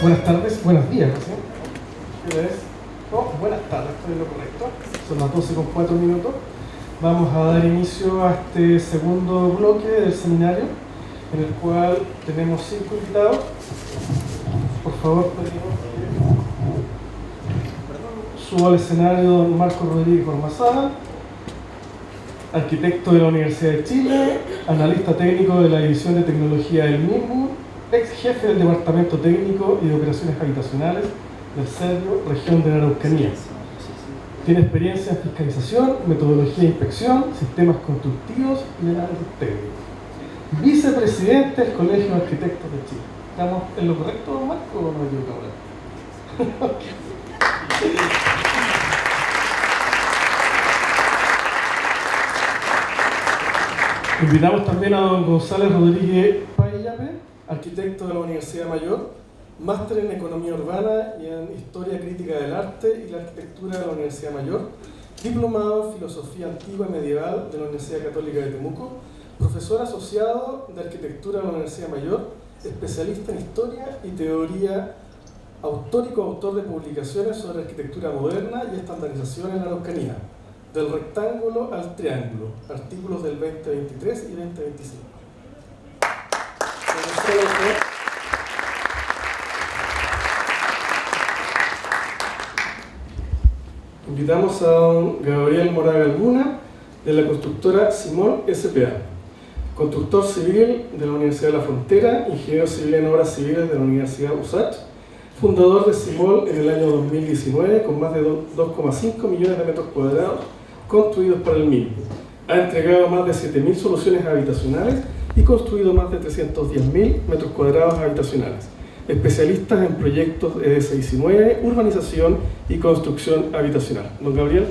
Buenas tardes, buenos días, ¿sí? Buenas tardes, estoy en lo correcto. Son las 12:04. Vamos a dar inicio a este segundo bloque del seminario, en el cual tenemos 5 invitados. Por favor, subo al escenario don Marco Rodríguez Ormazábal, arquitecto de la Universidad de Chile, analista técnico de la División de Tecnología del MIMBU, ex jefe del Departamento Técnico y de Operaciones Habitacionales del CERVIO, región de la Araucanía. Tiene experiencia en fiscalización, metodología de inspección, sistemas constructivos y análisis técnico. Vicepresidente del Colegio de Arquitectos de Chile. ¿Estamos en lo correcto, Marco, o no me equivoco? Invitamos también a don González Rodríguez Payape, arquitecto de la Universidad Mayor, máster en Economía Urbana y en Historia Crítica del Arte y la Arquitectura de la Universidad Mayor, diplomado en Filosofía Antigua y Medieval de la Universidad Católica de Temuco, profesor asociado de Arquitectura de la Universidad Mayor, especialista en Historia y Teoría, autor y coautor de publicaciones sobre arquitectura moderna y estandarización en la Araucanía, del rectángulo al triángulo, artículos del 2023 y 2025. Invitamos a don Gabriel Moraga Alguna, de la constructora Simol S.p.A., constructor civil de la Universidad de la Frontera, ingeniero civil en obras civiles de la Universidad USACH, fundador de Simol en el año 2019 con más de 2,5 millones de metros cuadrados construidos para el MIMBU. Ha entregado más de 7.000 soluciones habitacionales y construido más de 310.000 metros cuadrados habitacionales. Especialistas en proyectos ES19, urbanización y construcción habitacional. Don Gabriel.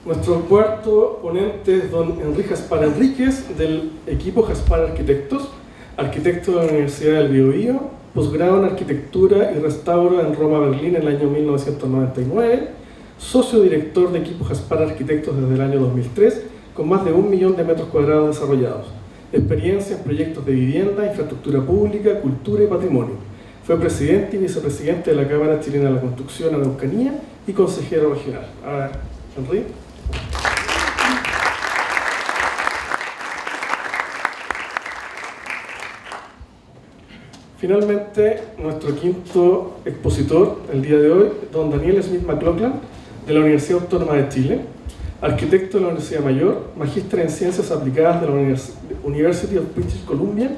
Nuestro cuarto ponente es don Enrique Jaspar Enríquez, del equipo Jaspar Arquitectos, arquitecto de la Universidad del Biobío, posgrado en Arquitectura y Restauro en Roma, Berlín en el año 1999, socio director de equipo Jaspar Arquitectos desde el año 2003, con más de 1 millón de metros cuadrados desarrollados. Experiencia en proyectos de vivienda, infraestructura pública, cultura y patrimonio. Fue presidente y vicepresidente de la Cámara Chilena de la Construcción Araucanía y consejero regional. A ver, Enrique. Finalmente, nuestro quinto expositor el día de hoy, don Daniel Smith McLaughlin, de la Universidad Autónoma de Chile, arquitecto de la Universidad Mayor, magíster en Ciencias Aplicadas de la University of British Columbia,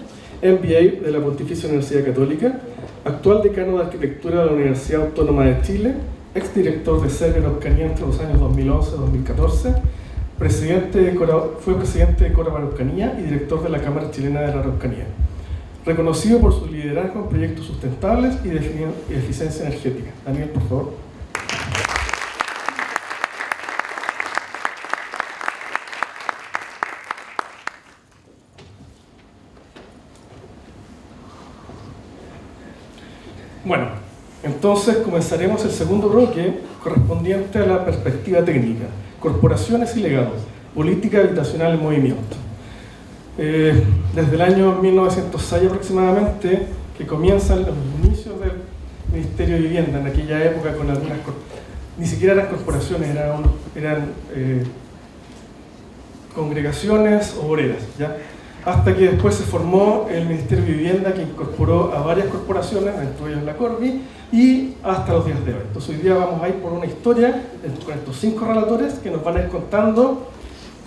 MBA de la Pontificia Universidad Católica, actual decano de Arquitectura de la Universidad Autónoma de Chile, exdirector de CERVIO Araucanía entre los años 2011 y 2014, fue presidente de Cora Araucanía y director de la Cámara Chilena de la Araucanía. Reconocido por su liderazgo en proyectos sustentables y de eficiencia energética. Daniel, por favor. Bueno, entonces comenzaremos el segundo bloque correspondiente a la perspectiva técnica, corporaciones y legados, política habitacional en movimiento. Desde el año 1906 aproximadamente, que comienzan los inicios del Ministerio de Vivienda, en aquella época con algunas, ni siquiera eran corporaciones, eran congregaciones obreras, ¿ya? Hasta que después se formó el Ministerio de Vivienda, que incorporó a varias corporaciones, entre ellas la Corvi, y hasta los días de hoy. Entonces hoy día vamos a ir por una historia con estos 5 relatores que nos van a ir contando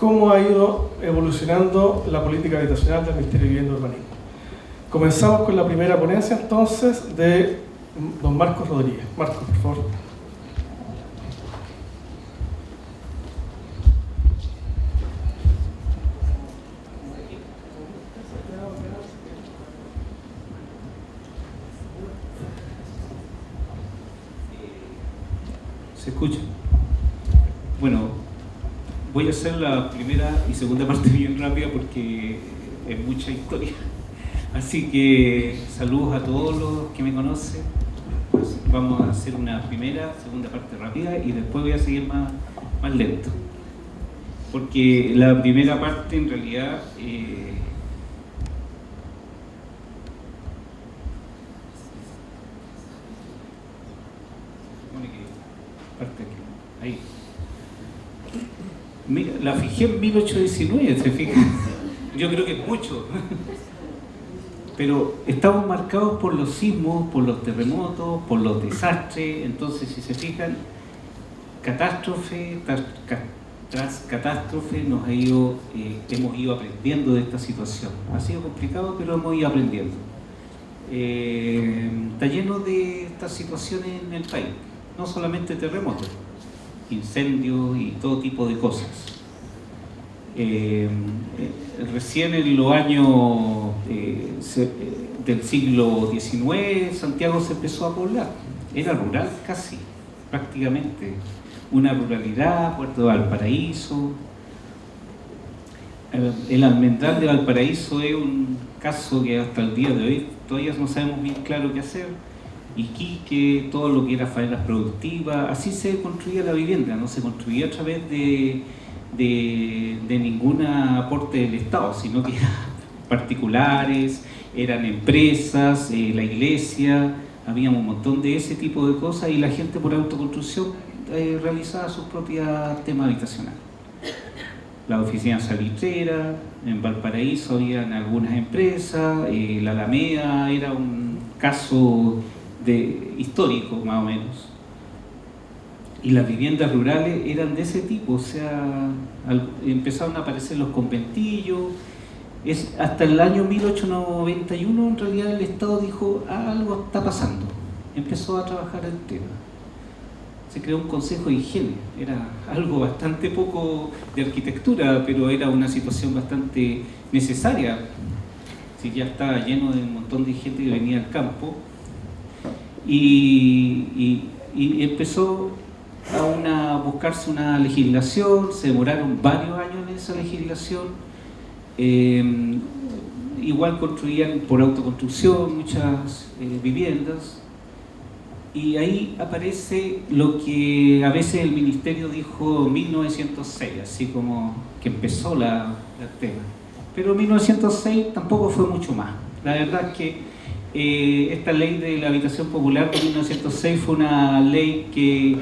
cómo ha ido evolucionando la política habitacional del Ministerio de Vivienda y Urbanismo. Comenzamos con la primera ponencia entonces de don Marcos Rodríguez. Marcos, por favor. ¿Se escucha? Bueno, voy a hacer la primera y segunda parte bien rápida porque es mucha historia. Así que saludos a todos los que me conocen. Pues vamos a hacer una primera, segunda parte rápida y después voy a seguir más lento. porque la primera parte en realidad parte aquí, ahí. Mira, la fijé en 1819, ¿se fijan? Yo creo que es mucho. Pero estamos marcados por los sismos, por los terremotos, por los desastres. Entonces, si se fijan, catástrofe tras catástrofe hemos ido aprendiendo de esta situación. Ha sido complicado, pero hemos ido aprendiendo. Está lleno de estas situaciones en el país, no solamente terremotos, incendios y todo tipo de cosas. Recién en los años del siglo XIX Santiago se empezó a poblar, era rural casi, prácticamente, una ruralidad, Puerto de Valparaíso. El Almendral de Valparaíso es un caso que hasta el día de hoy todavía no sabemos bien claro qué hacer. Iquique, todo lo que era faenas productivas, así se construía la vivienda, no se construía a través de ningún aporte del Estado, sino que eran particulares, eran empresas, la iglesia, había un montón de ese tipo de cosas y la gente por autoconstrucción realizaba sus propios temas habitacionales. La oficina salitrera, en Valparaíso habían algunas empresas, la Alameda era un caso histórico más o menos. Y las viviendas rurales eran de ese tipo, o sea, empezaron a aparecer los conventillos. Hasta el año 1891 en realidad el Estado dijo, algo está pasando, empezó a trabajar el tema. Se creó un consejo de higiene, era algo bastante poco de arquitectura, pero era una situación bastante necesaria. Si ya estaba lleno de un montón de gente que venía al campo, y empezó a buscarse una legislación, se demoraron varios años en esa legislación. Igual construían por autoconstrucción muchas viviendas, y ahí aparece lo que a veces el ministerio dijo 1906, así como que empezó el tema. Pero 1906 tampoco fue mucho más. La verdad es que esta ley de la habitación popular de 1906 fue una ley que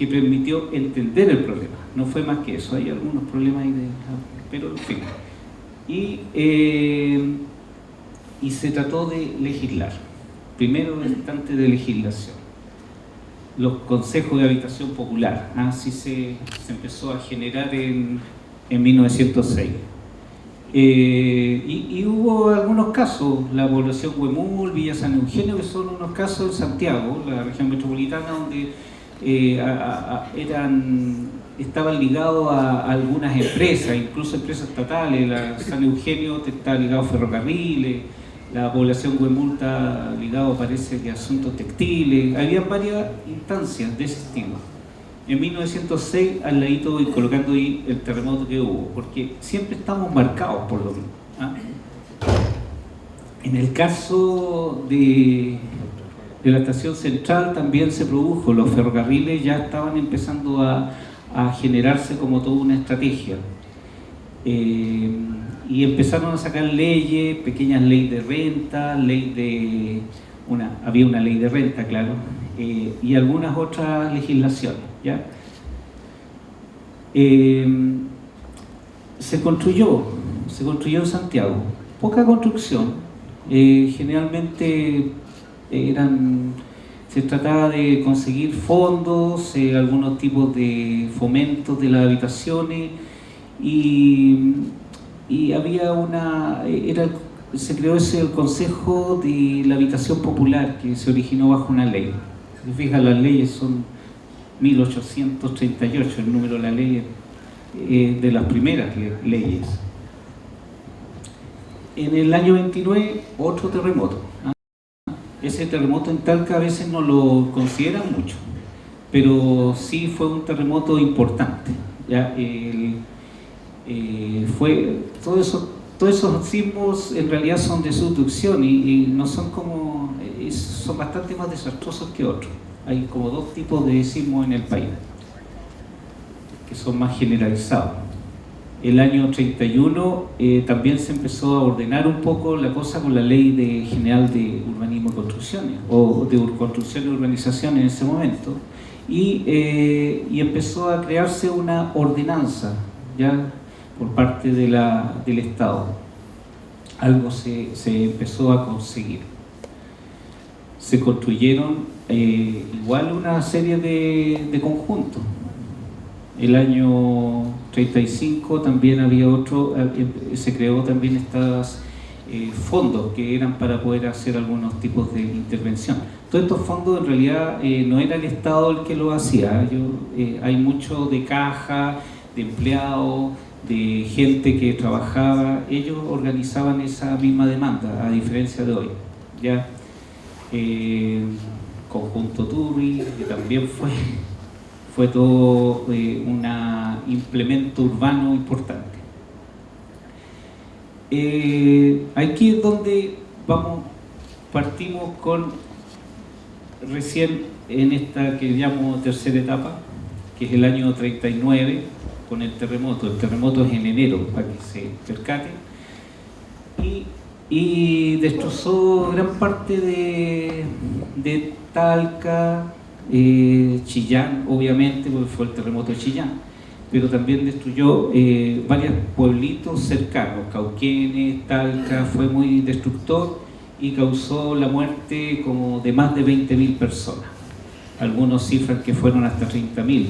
permitió entender el problema, no fue más que eso. Hay algunos problemas ahí, pero en fin. Y se trató de legislar, primero instante de legislación, los consejos de habitación popular, así se empezó a generar en 1906. Y hubo algunos casos, la población Huemul, Villa San Eugenio, que son unos casos en Santiago, la región metropolitana, donde estaban ligados a algunas empresas, incluso empresas estatales. La San Eugenio está ligado a ferrocarriles, la población Huemul está ligado, parece que a asuntos textiles. Había varias instancias de ese estilo. En 1906, al ladito y colocando ahí el terremoto que hubo, porque siempre estamos marcados por lo mismo. En el caso de la estación central también se produjo, los ferrocarriles ya estaban empezando a generarse como toda una estrategia. Y empezaron a sacar leyes, pequeñas leyes de renta, había una ley de renta, claro, y algunas otras legislaciones, ¿ya? Se construyó en Santiago, poca construcción, generalmente se trataba de conseguir fondos, algunos tipos de fomentos de las habitaciones, y había se creó el Consejo de la Habitación Popular, que se originó bajo una ley. Si se fijan, las leyes son 1838, el número de la ley de las primeras leyes. En el año 29, otro terremoto. Ese terremoto en Talca a veces no lo consideran mucho, pero sí fue un terremoto importante. ¿Ya? Todos esos sismos en realidad son de subducción y no son son bastante más desastrosos que otros. Hay como dos tipos de sismos en el país que son más generalizados. El año 31 también se empezó a ordenar un poco la cosa con la Ley General de Urbanismo y Construcciones, o de Construcción y Urbanización en ese momento, y empezó a crearse una ordenanza ya por parte del Estado. Algo se empezó a conseguir. Se construyeron igual una serie de conjuntos. El año 35 también había otro, se creó también estos fondos que eran para poder hacer algunos tipos de intervención. Todos estos fondos en realidad no era el Estado el que lo hacía. Hay mucho de caja, de empleados, de gente que trabajaba. Ellos organizaban esa misma demanda, a diferencia de hoy. ¿Ya? Conjunto Turri, que también fue todo un implemento urbano importante. Aquí es donde partimos recién en esta que llamo tercera etapa, que es el año 39, con el terremoto. El terremoto es en enero, para que se percate, y destrozó gran parte de Talca, Chillán, obviamente, porque fue el terremoto de Chillán, pero también destruyó varios pueblitos cercanos, Cauquenes, Talca. Fue muy destructor y causó la muerte como de más de 20.000 personas. Algunos cifran que fueron hasta 30.000,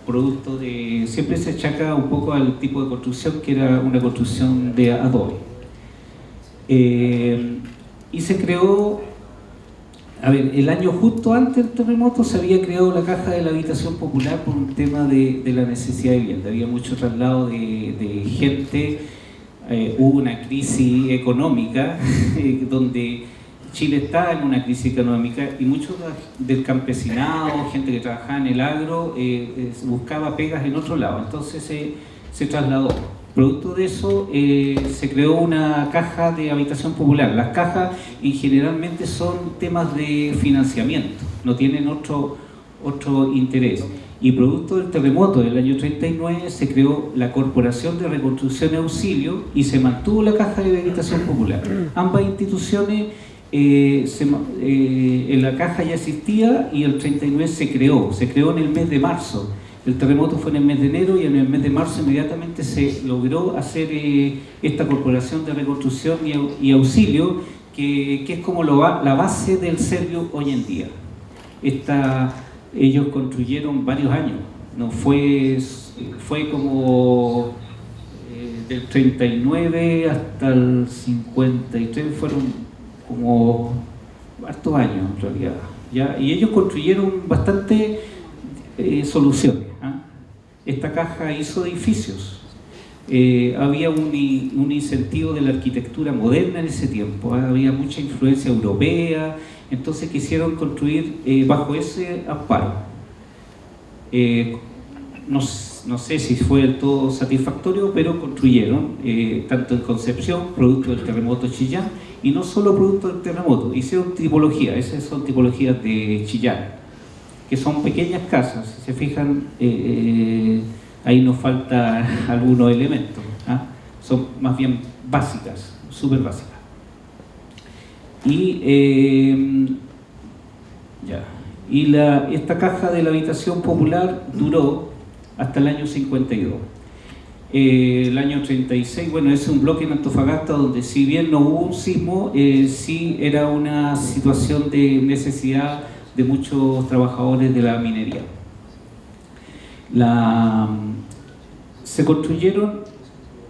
producto de... Siempre se achaca un poco al tipo de construcción, que era una construcción de adobe. Y se creó... el año justo antes del terremoto se había creado la Caja de la Habitación Popular por un tema de la necesidad de vivienda. Había mucho traslado de gente, hubo una crisis económica donde Chile está en una crisis económica, y mucho del campesinado, gente que trabajaba en el agro, buscaba pegas en otro lado. Entonces se trasladó. Producto de eso se creó una caja de habitación popular. Las cajas generalmente son temas de financiamiento, no tienen otro interés. Y producto del terremoto del año 39 se creó la Corporación de Reconstrucción y Auxilio y se mantuvo la caja de habitación popular. Ambas instituciones, en la caja ya existía, y el 39 se creó en el mes de marzo. El terremoto fue en el mes de enero, y en el mes de marzo inmediatamente se logró hacer esta Corporación de Reconstrucción y Auxilio, que es como la base del Servio hoy en día. Ellos construyeron varios años, no fue como del 39 hasta el 53, fueron como hartos años en realidad, ¿ya? Y ellos construyeron bastante soluciones. Esta caja hizo edificios. Había un incentivo de la arquitectura moderna en ese tiempo, había mucha influencia europea, entonces quisieron construir bajo ese amparo. No sé si fue del todo satisfactorio, pero construyeron, tanto en Concepción, producto del terremoto de Chillán, y no solo producto del terremoto, hicieron tipologías. Esas son tipologías de Chillán, que son pequeñas casas. Si se fijan, ahí nos falta algunos elementos, son más bien básicas, súper básicas. Esta caja de la habitación popular duró hasta el año 52. El año 36, bueno, es un bloque en Antofagasta donde, si bien no hubo un sismo, sí era una situación de necesidad de muchos trabajadores de la minería. Se construyeron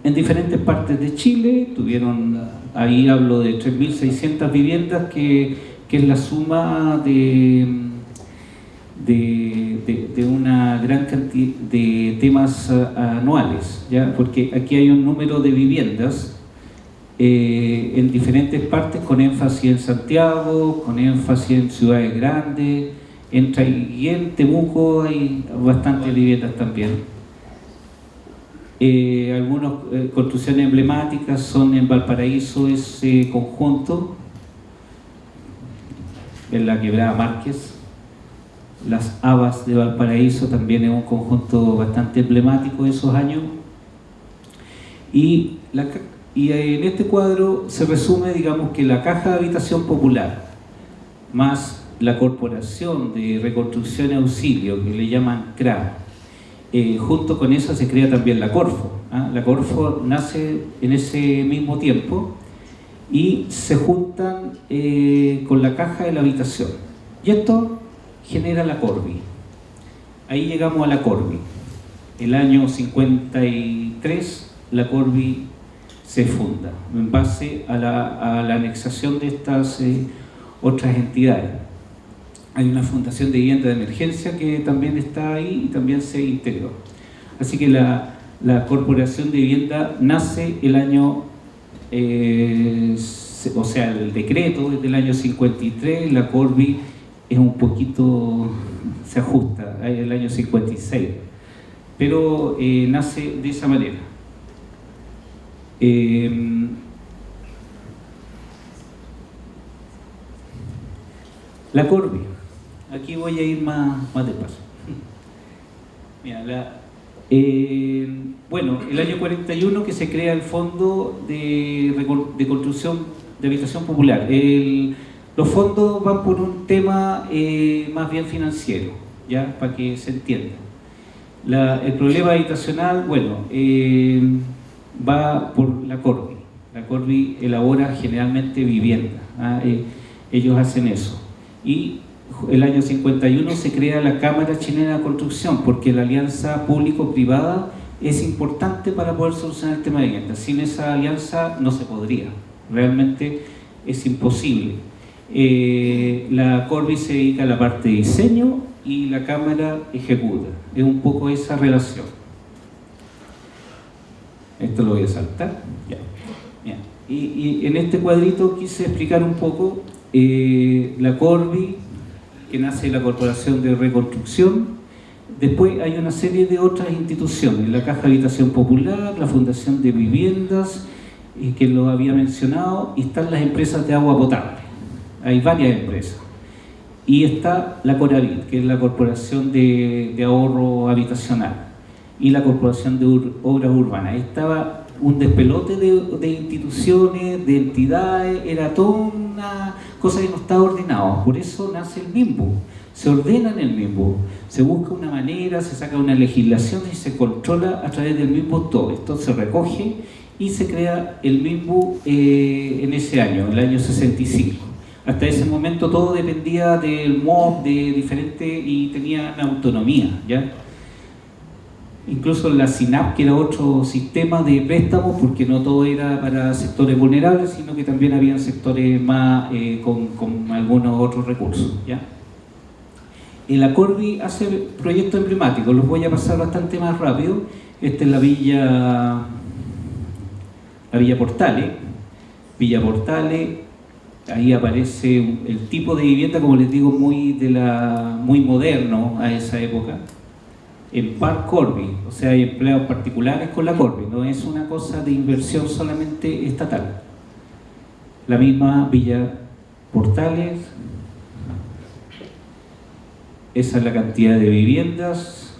en diferentes partes de Chile, ahí hablo de 3.600 viviendas, que es la suma de una gran cantidad de temas anuales, ¿ya? Porque aquí hay un número de viviendas en diferentes partes, con énfasis en Santiago, con énfasis en ciudades grandes, y en Temuco hay bastantes viviendas también. Algunas construcciones emblemáticas son en Valparaíso, ese conjunto, en la Quebrada Márquez. Las Habas de Valparaíso también es un conjunto bastante emblemático de esos años. Y en este cuadro se resume, digamos, que la Caja de Habitación Popular, más la Corporación de Reconstrucción y Auxilio, que le llaman CRA, junto con eso se crea también la Corfo. La Corfo nace en ese mismo tiempo y se juntan con la Caja de la Habitación. Y esto genera la Corvi. Ahí llegamos a la Corvi. El año 53 la Corvi se funda en base a la anexación de estas otras entidades. Hay una fundación de vivienda de emergencia que también está ahí y también se integró. Así que la Corporación de Vivienda nace el año, o sea, el decreto es del año 53, la Corvi es un poquito, se ajusta, el año 56, pero nace de esa manera. La Corvi, aquí voy a ir más de paso. Mira, bueno, el año 41 que se crea el Fondo de Construcción de Habitación Popular. Los fondos van por un tema más bien financiero, ¿ya? Para que se entienda. El problema habitacional, bueno, va por la Corvi. La Corvi elabora generalmente vivienda. Ellos hacen eso. Y el año 51 se crea la Cámara Chilena de Construcción, porque la alianza público-privada es importante para poder solucionar el tema de vivienda. Sin esa alianza no se podría, realmente es imposible. La Corvi se dedica a la parte de diseño y la Cámara ejecuta. Es un poco esa relación. Esto lo voy a saltar. Ya. Y en este cuadrito quise explicar un poco la Corvi, que nace de la Corporación de Reconstrucción. Después hay una serie de otras instituciones, la Caja de Habitación Popular, la Fundación de Viviendas, que lo había mencionado, y están las empresas de agua potable. Hay varias empresas. Y está la Coravit, que es la Corporación de Ahorro Habitacional, y la Corporación de Obras Urbanas. Ahí estaba un despelote de instituciones, de entidades, era toda una cosa que no estaba ordenada. Por eso nace el MIMBU, se ordena en el MIMBU, se busca una manera, se saca una legislación y se controla a través del MIMBU todo. Esto se recoge y se crea el MIMBU en ese año, el año 65. Hasta ese momento todo dependía del MOB, de diferentes, y tenían autonomía, ¿ya? Incluso la SINAP, que era otro sistema de préstamos, porque no todo era para sectores vulnerables, sino que también había sectores más con algunos otros recursos, ¿ya? La Corvi hace proyectos emblemáticos, los voy a pasar bastante más rápido. Esta es la Villa Portales. Villa Portales, ahí aparece el tipo de vivienda, como les digo, muy moderno a esa época. En par Corvi, o sea, hay empleados particulares con la Corvi, no es una cosa de inversión solamente estatal. La misma Villa Portales, esa es la cantidad de viviendas,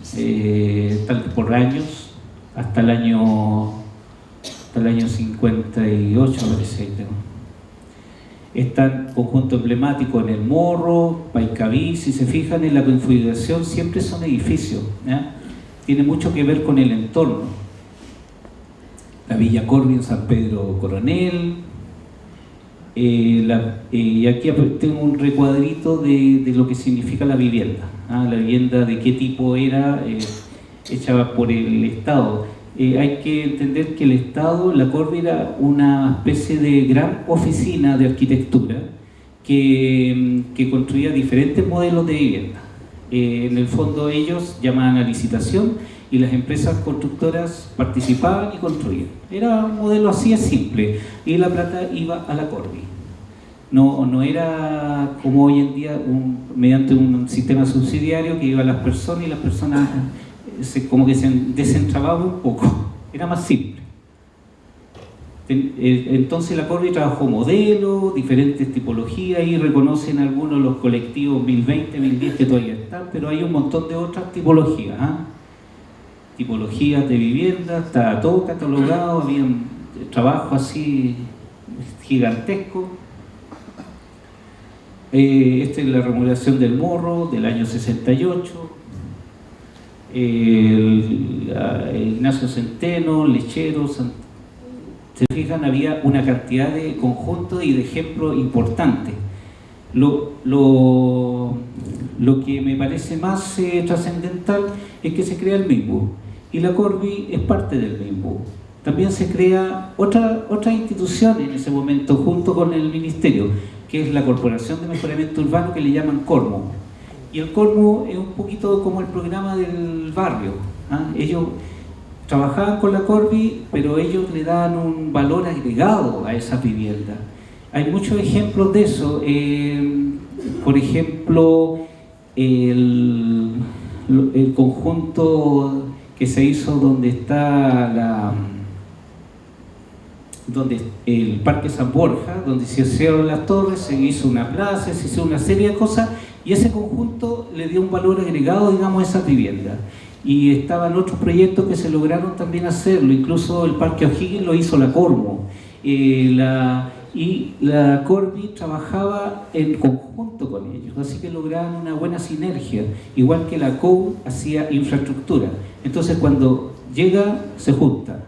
tal por años, hasta el año 58 parece. Está conjunto emblemático en El Morro, Paicaví. Si se fijan en la configuración, siempre son edificios, ¿ya? Tiene mucho que ver con el entorno. La Villa Corvi en San Pedro Coronel. Y aquí tengo un recuadrito de lo que significa la vivienda. La vivienda, de qué tipo era, hecha por el Estado. Hay que entender que el Estado, la Corvi, era una especie de gran oficina de arquitectura que construía diferentes modelos de vivienda. En el fondo ellos llamaban a licitación y las empresas constructoras participaban y construían. Era un modelo así de simple y la plata iba a la Corvi. No era como hoy en día mediante un sistema subsidiario que iba a las personas y las personas como que se desentrababan un poco. Era más simple. Entonces la Corvi trabajó modelos, diferentes tipologías, y reconocen algunos los colectivos 1020, 1010 que todavía están, pero hay un montón de otras tipologías. tipologías de vivienda, estaba todo catalogado, había un trabajo así gigantesco. Esta es la remodelación del Morro del año 68. Ignacio Centeno, Lechero, se fijan, había una cantidad de conjuntos y de ejemplos importantes. Lo que me parece más trascendental es que se crea el MIMBU, y la Corby es parte del MIMBU. También se crea otra institución en ese momento junto con el Ministerio, que es la Corporación de Mejoramiento Urbano, que le llaman Cormo. Y el Cormo es un poquito como el programa del barrio, ¿ah? Ellos trabajaban con la Corby, pero ellos le dan un valor agregado a esas viviendas. Hay muchos ejemplos de eso. Por ejemplo, el conjunto que se hizo donde está el Parque San Borja, donde se hicieron las torres, se hizo una plaza, se hizo una serie de cosas, y ese conjunto le dio un valor agregado, digamos, a esas viviendas. Y estaban otros proyectos que se lograron también hacerlo, incluso el Parque O'Higgins lo hizo la Cormo. Y la Corby trabajaba en conjunto con ellos, así que lograban una buena sinergia, igual que la COU hacía infraestructura. Entonces cuando llega, se junta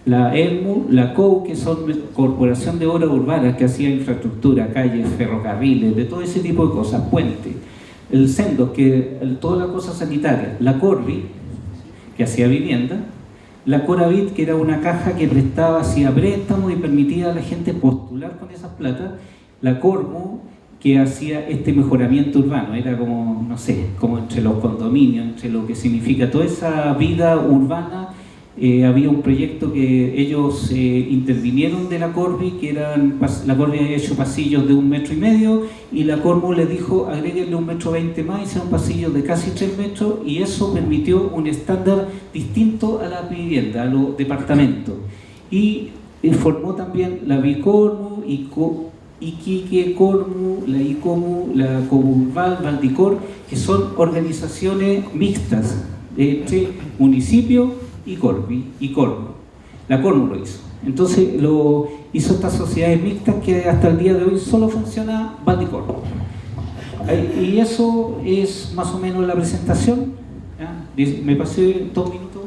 la ERMU, la COU, que son Corporación de Obras Urbanas, que hacía infraestructura, calles, ferrocarriles, de todo ese tipo de cosas, puentes, el SENDO, que toda la cosa sanitaria, la Corby, que hacía vivienda, la Coravit, que era una caja que prestaba, hacía préstamos y permitía a la gente postular con esas platas, la Cormo, que hacía este mejoramiento urbano, era como, no sé, como entre los condominios, entre lo que significa toda esa vida urbana. Había un proyecto que ellos intervinieron de la Corby, que la Corby había hecho pasillos de 1,5 metros, y la Cormo le dijo, agréguenle 1,20 metros más, hicieron pasillos de casi 3 metros, y eso permitió un estándar distinto a la vivienda, a los departamentos. Y formó también la Bicormo, Iquique, Cormu, la ICOMU, la Coburval, Valdicor, que son organizaciones mixtas entre municipio y Corby y Cormo. La Cormo lo hizo. Entonces lo hizo estas sociedades mixtas que hasta el día de hoy solo funciona Valdicormo. Y eso es más o menos la presentación. ¿Ya? Me pasé 2 minutos,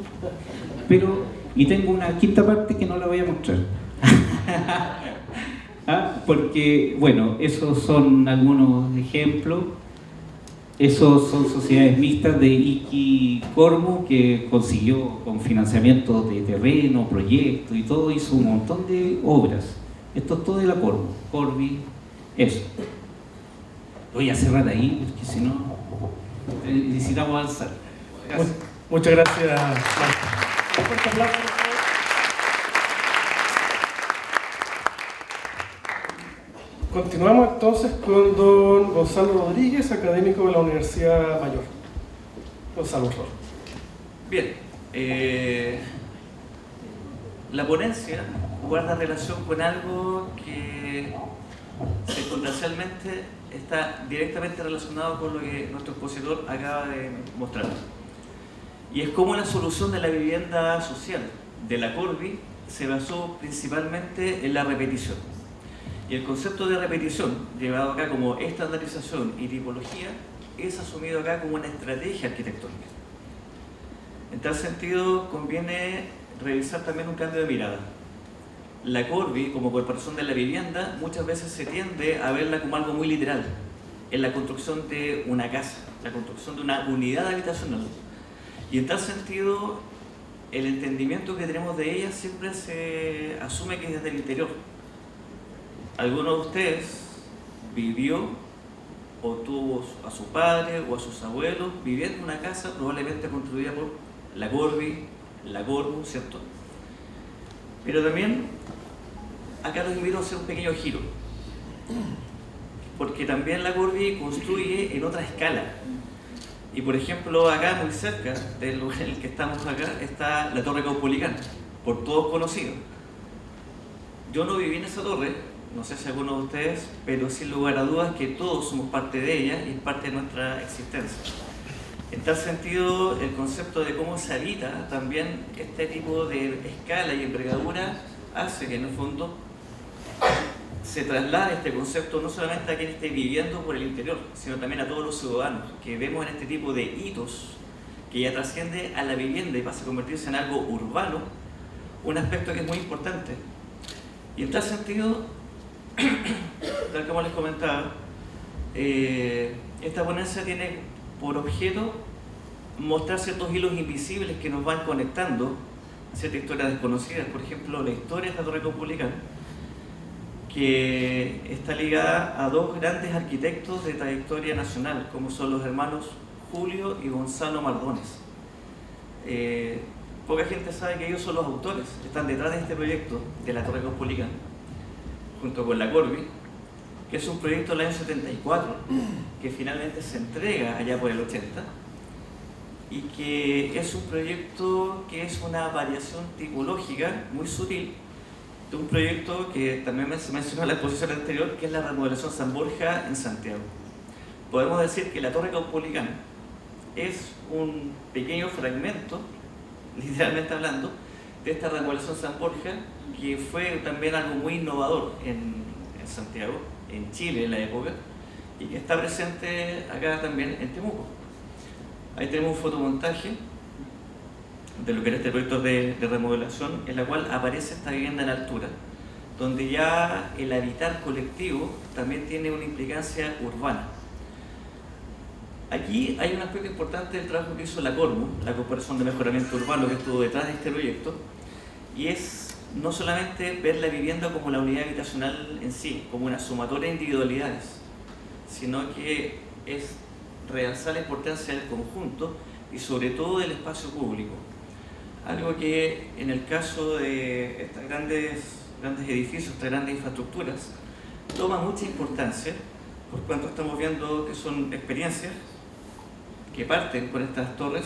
y tengo una quinta parte que no la voy a mostrar. Porque, bueno, esos son algunos ejemplos. Esos son sociedades mixtas de Iki Cormo, que consiguió con financiamiento de terreno, proyectos y todo, hizo un montón de obras. Esto es todo de la Cormo, Corby, eso. Voy a cerrar ahí, porque si no, necesitamos avanzar. Gracias. Muchas gracias, Marco. Un fuerte aplauso. Continuamos entonces con don Gonzalo Rodríguez, académico de la Universidad Mayor. Gonzalo, por favor. Bien, la ponencia guarda relación con algo que circunstancialmente está directamente relacionado con lo que nuestro expositor acaba de mostrar. Y es cómo la solución de la vivienda social de la Corby se basó principalmente en la repetición. Y el concepto de repetición, llevado acá como estandarización y tipología, es asumido acá como una estrategia arquitectónica. En tal sentido, conviene revisar también un cambio de mirada. La Corby, como corporación de la vivienda, muchas veces se tiende a verla como algo muy literal, en la construcción de una casa, la construcción de una unidad habitacional. Y en tal sentido, el entendimiento que tenemos de ella siempre se asume que es desde el interior. ¿Alguno de ustedes vivió o tuvo a su padre o a sus abuelos viviendo en una casa probablemente construida por la Corby, la Cormu, ¿cierto? Pero también acá los invito a hacer un pequeño giro, porque también la Corby construye en otra escala. Y por ejemplo, acá muy cerca del lugar en el que estamos acá está la Torre Caupolicán, por todos conocido. Yo no viví en esa torre, no sé si alguno de ustedes, pero sin lugar a dudas que todos somos parte de ella y es parte de nuestra existencia. En tal sentido, el concepto de cómo se habita también este tipo de escala y envergadura hace que en el fondo se traslade este concepto no solamente a quien esté viviendo por el interior, sino también a todos los ciudadanos que vemos en este tipo de hitos que ya trasciende a la vivienda y pasa a convertirse en algo urbano, un aspecto que es muy importante. Y en tal sentido, tal como les comentaba, esta ponencia tiene por objeto mostrar ciertos hilos invisibles que nos van conectando a ciertas historias desconocidas. Por ejemplo, la historia de la Torre Caupolicán, que está ligada a dos grandes arquitectos de trayectoria nacional, como son los hermanos Julio y Gonzalo Mardones. Poca gente sabe que ellos son los autores, están detrás de este proyecto de la Torre Caupolicán, junto con la Corby, que es un proyecto del año 74, que finalmente se entrega allá por el 80, y que es un proyecto que es una variación tipológica muy sutil de un proyecto que también se mencionó en la exposición anterior, que es la remodelación San Borja en Santiago. Podemos decir que la Torre Caupolicán es un pequeño fragmento, literalmente hablando, de esta remodelación San Borja, que fue también algo muy innovador en Santiago, en Chile en la época, y que está presente acá también en Temuco. Ahí tenemos un fotomontaje de lo que era este proyecto de remodelación, en la cual aparece esta vivienda en altura, donde ya el habitar colectivo también tiene una implicancia urbana. Aquí hay un aspecto importante del trabajo que hizo la Cormu, la Corporación de Mejoramiento Urbano, que estuvo detrás de este proyecto, y es no solamente ver la vivienda como la unidad habitacional en sí, como una sumatoria de individualidades, sino que es realzar la importancia del conjunto y sobre todo del espacio público. Algo que en el caso de estos grandes edificios, estas grandes infraestructuras, toma mucha importancia, por cuanto estamos viendo que son experiencias que parten con estas torres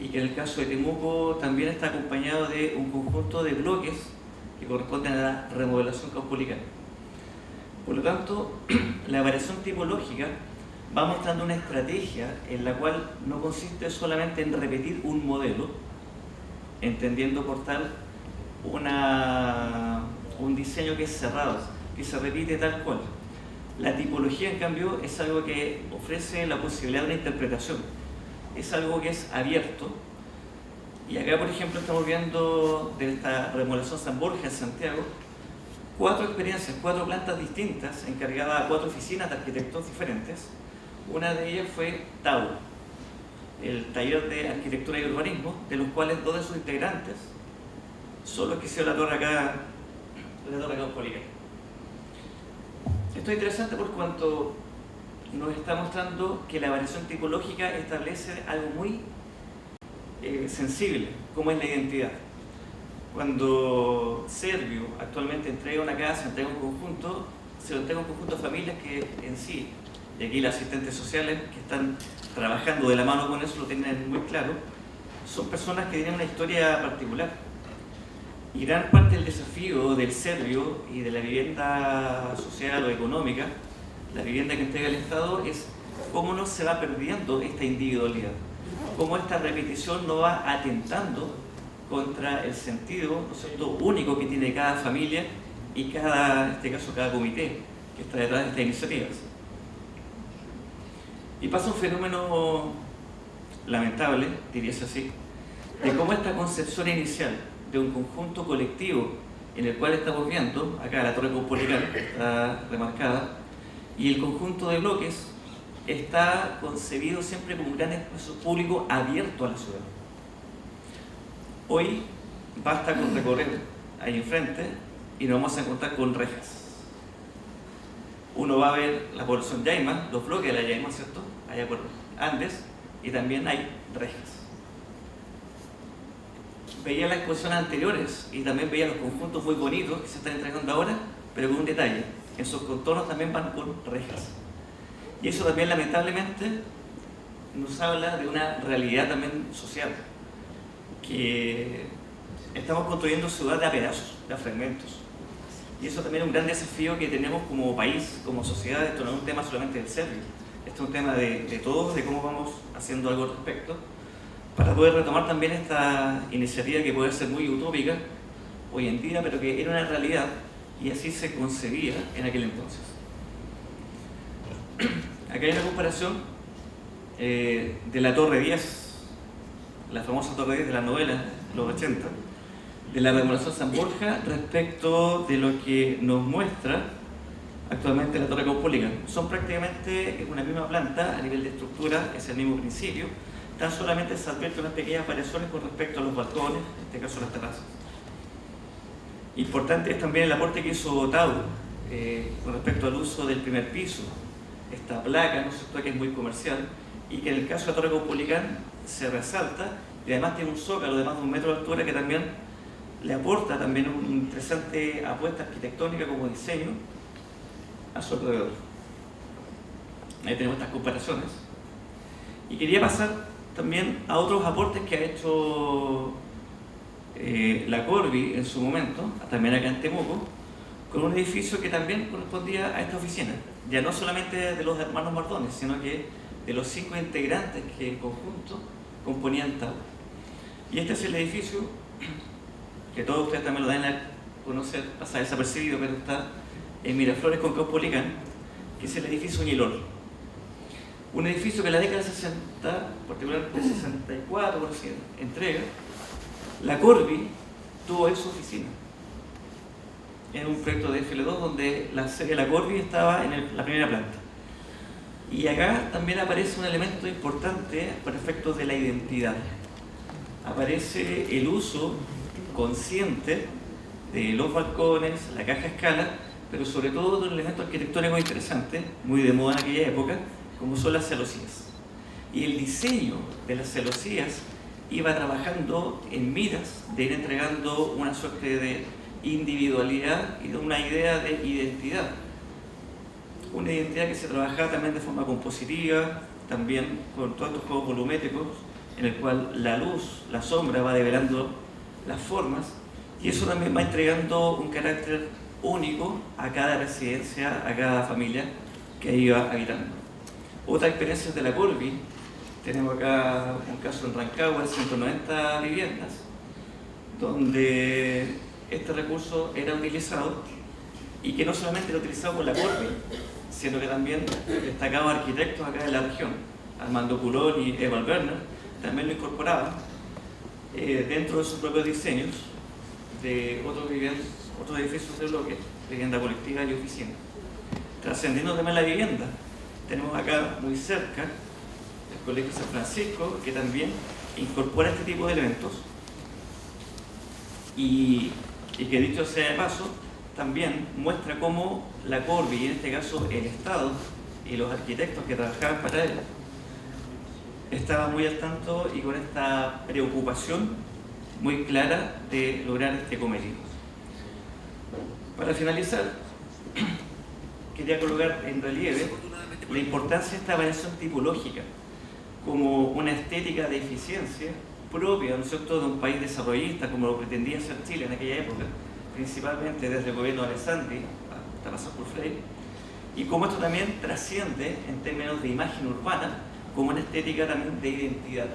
y que en el caso de Temuco también está acompañado de un conjunto de bloques que corresponden a la remodelación caupolicana. Por lo tanto, la variación tipológica va mostrando una estrategia en la cual no consiste solamente en repetir un modelo, entendiendo por tal un diseño que es cerrado, que se repite tal cual. La tipología, en cambio, es algo que ofrece la posibilidad de una interpretación, es algo que es abierto. Y acá, por ejemplo, estamos viendo de esta remodelación San Borja en Santiago, 4 experiencias, 4 plantas distintas, encargadas a 4 oficinas de arquitectos diferentes. Una de ellas fue TAU, el taller de arquitectura y urbanismo, de los cuales 2 de sus integrantes son los que hicieron la torre Caupolicán. Esto es interesante por cuanto nos está mostrando que la variación tipológica establece algo muy sensible, como es la identidad. Cuando Servio actualmente entrega una casa, entrega un conjunto, se lo entrega un conjunto de familias que en sí, y aquí los asistentes sociales que están trabajando de la mano con eso lo tienen muy claro, son personas que tienen una historia particular. Y gran parte del desafío del Servio y de la vivienda social o económica, la vivienda que entrega el Estado, es cómo no se va perdiendo esta individualidad, cómo esta repetición no va atentando contra el sentido, ¿no es cierto?, único que tiene cada familia y en este caso cada comité que está detrás de estas iniciativas. Y pasa un fenómeno lamentable, diríase así, de cómo esta concepción inicial de un conjunto colectivo en el cual estamos viendo, acá la Torre Caupolicán está remarcada, y el conjunto de bloques está concebido siempre como un gran espacio público abierto a la ciudad. Hoy basta con recorrer ahí enfrente y nos vamos a encontrar con rejas. Uno va a ver la población Yaima, los bloques de la Yaima, ¿cierto?, allá por Andes, y también hay rejas. Veía las exposiciones anteriores y también veía los conjuntos muy bonitos que se están entregando ahora, pero con un detalle: en sus contornos también van con rejas. Y eso también, lamentablemente, nos habla de una realidad también social, que estamos construyendo ciudad de a pedazos, de a fragmentos. Y eso también es un gran desafío que tenemos como país, como sociedad. Esto no es un tema solamente del Servio, Este es un tema de todos, de cómo vamos haciendo algo al respecto, para poder retomar también esta iniciativa que puede ser muy utópica hoy en día, pero que era una realidad y así se concebía en aquel entonces. Acá hay una comparación de la Torre 10, la famosa Torre 10 de la novela, los 80, de la remodelación San Borja respecto de lo que nos muestra actualmente la Torre Caupolicán. Son prácticamente una misma planta, a nivel de estructura es el mismo principio, tan solamente se advierten unas pequeñas variaciones con respecto a los balcones, en este caso las terrazas. Importante es también el aporte que hizo Tau con respecto al uso del primer piso, esta placa, ¿no es cierto?, que es muy comercial y que en el caso de la Torre Caupolicán se resalta y además tiene un zócalo de más de 1 metro de altura que también le aporta también una interesante apuesta arquitectónica como diseño a su alrededor. Ahí tenemos estas comparaciones. Y quería pasar también a otros aportes que ha hecho la Corby en su momento, también acá en Temuco, con un edificio que también correspondía a esta oficina. Ya no solamente de los hermanos Mardones, sino que de los 5 integrantes que en conjunto componían Tau. Y este es el edificio que todos ustedes también lo deben conocer, pasa desapercibido, pero está en Miraflores con Caupolicán, que es el edificio Ñilor. Un edificio que en la década de 60, particularmente 64, por así entrega, la Corby tuvo en su oficina. En un proyecto de FL2 donde la sede de la Corby estaba en la primera planta. Y acá también aparece un elemento importante para efectos de la identidad. Aparece el uso consciente de los balcones, la caja a escala, pero sobre todo de un elemento arquitectónico interesante, muy de moda en aquella época, como son las celosías. Y el diseño de las celosías iba trabajando en miras de ir entregando una suerte de individualidad y de una idea de identidad. Una identidad que se trabajaba también de forma compositiva, también con todos estos juegos volumétricos, en el cual la luz, la sombra va develando las formas, y eso también va entregando un carácter único a cada residencia, a cada familia que iba habitando. Otras experiencias de la Corby, tenemos acá un caso en Rancagua de 190 viviendas, donde este recurso era utilizado y que no solamente era utilizado por la Corby, sino que también destacados arquitectos acá de la región, Armando Pulón y Eva Werner, también lo incorporaban dentro de sus propios diseños de otros edificios de bloque, vivienda colectiva y oficina. Trascendiendo también la vivienda, tenemos acá muy cerca el Colegio San Francisco, que también incorpora este tipo de elementos y que, dicho sea de paso, también muestra cómo la Corby, y en este caso el Estado y los arquitectos que trabajaban para él, estaban muy al tanto y con esta preocupación muy clara de lograr este cometido. Para finalizar, quería colocar en relieve la importancia de esta variación tipológica como una estética de eficiencia propia, ¿no es cierto?, de un país desarrollista como lo pretendía ser Chile en aquella época, principalmente desde el gobierno de Alessandri hasta pasar por Freire, y cómo esto también trasciende en términos de imagen urbana como una estética también de identidad,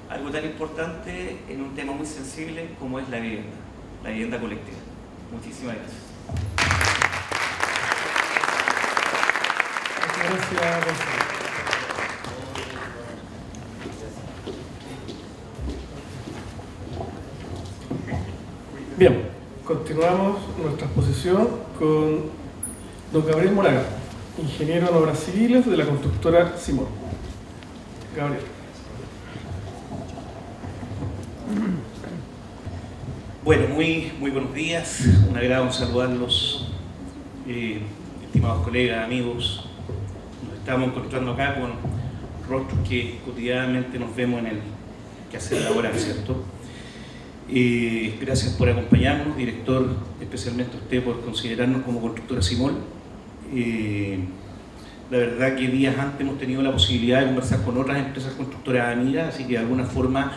algo tan importante en un tema muy sensible como es la vivienda colectiva. Muchísimas gracias. Gracias. Bien, continuamos nuestra exposición con don Gabriel Moraga, ingeniero en obras civiles de la constructora Simón. Gabriel. Bueno, muy buenos días, un agrado saludarlos, estimados colegas, amigos. Nos estamos encontrando acá con rostros que cotidianamente nos vemos en el quehacer laboral, ¿cierto? Gracias por acompañarnos, director, especialmente a usted por considerarnos como constructora Simón. La verdad que días antes hemos tenido la posibilidad de conversar con otras empresas constructoras amigas, así que de alguna forma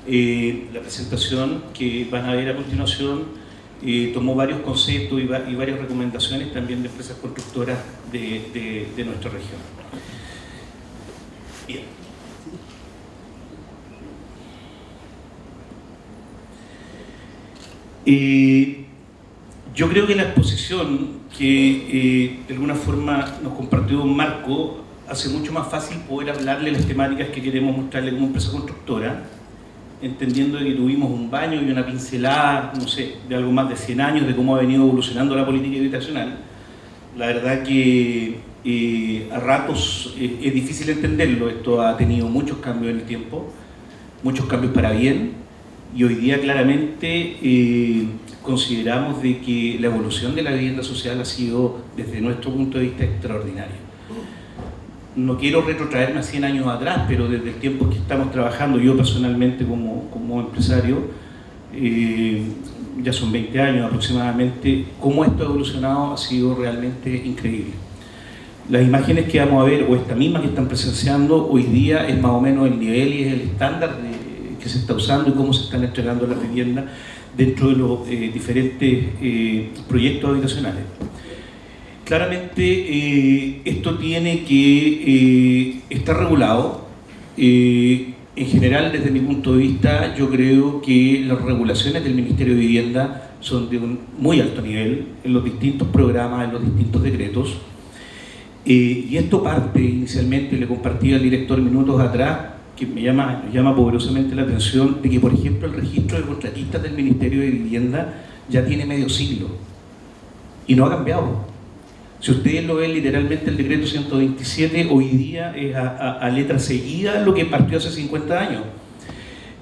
la presentación que van a ver a continuación tomó varios conceptos y varias recomendaciones también de empresas constructoras de nuestra región. Bien. Yo creo que la exposición que de alguna forma nos compartió Marco hace mucho más fácil poder hablarle las temáticas que queremos mostrarle como empresa constructora, entendiendo que tuvimos un baño y una pincelada, no sé, de algo más de 100 años de cómo ha venido evolucionando la política habitacional. La verdad que a ratos es difícil entenderlo. Esto ha tenido muchos cambios en el tiempo, muchos cambios para bien, y hoy día claramente consideramos de que la evolución de la vivienda social ha sido, desde nuestro punto de vista, extraordinaria. No quiero retrotraerme a 100 años atrás, pero desde el tiempo que estamos trabajando, yo personalmente como empresario, ya son 20 años aproximadamente, cómo esto ha evolucionado ha sido realmente increíble. Las imágenes que vamos a ver, o esta misma que están presenciando, hoy día es más o menos el nivel y es el estándar que se está usando y cómo se están entregando las viviendas dentro de los diferentes proyectos habitacionales. Claramente esto tiene que estar regulado. En general, desde mi punto de vista, yo creo que las regulaciones del Ministerio de Vivienda son de un muy alto nivel en los distintos programas, en los distintos decretos. Y esto parte inicialmente, le compartí al director minutos atrás, que nos llama poderosamente la atención, de que, por ejemplo, el registro de contratistas del Ministerio de Vivienda ya tiene medio siglo y no ha cambiado. Si ustedes lo ven literalmente, el decreto 127 hoy día es a letra seguida lo que partió hace 50 años.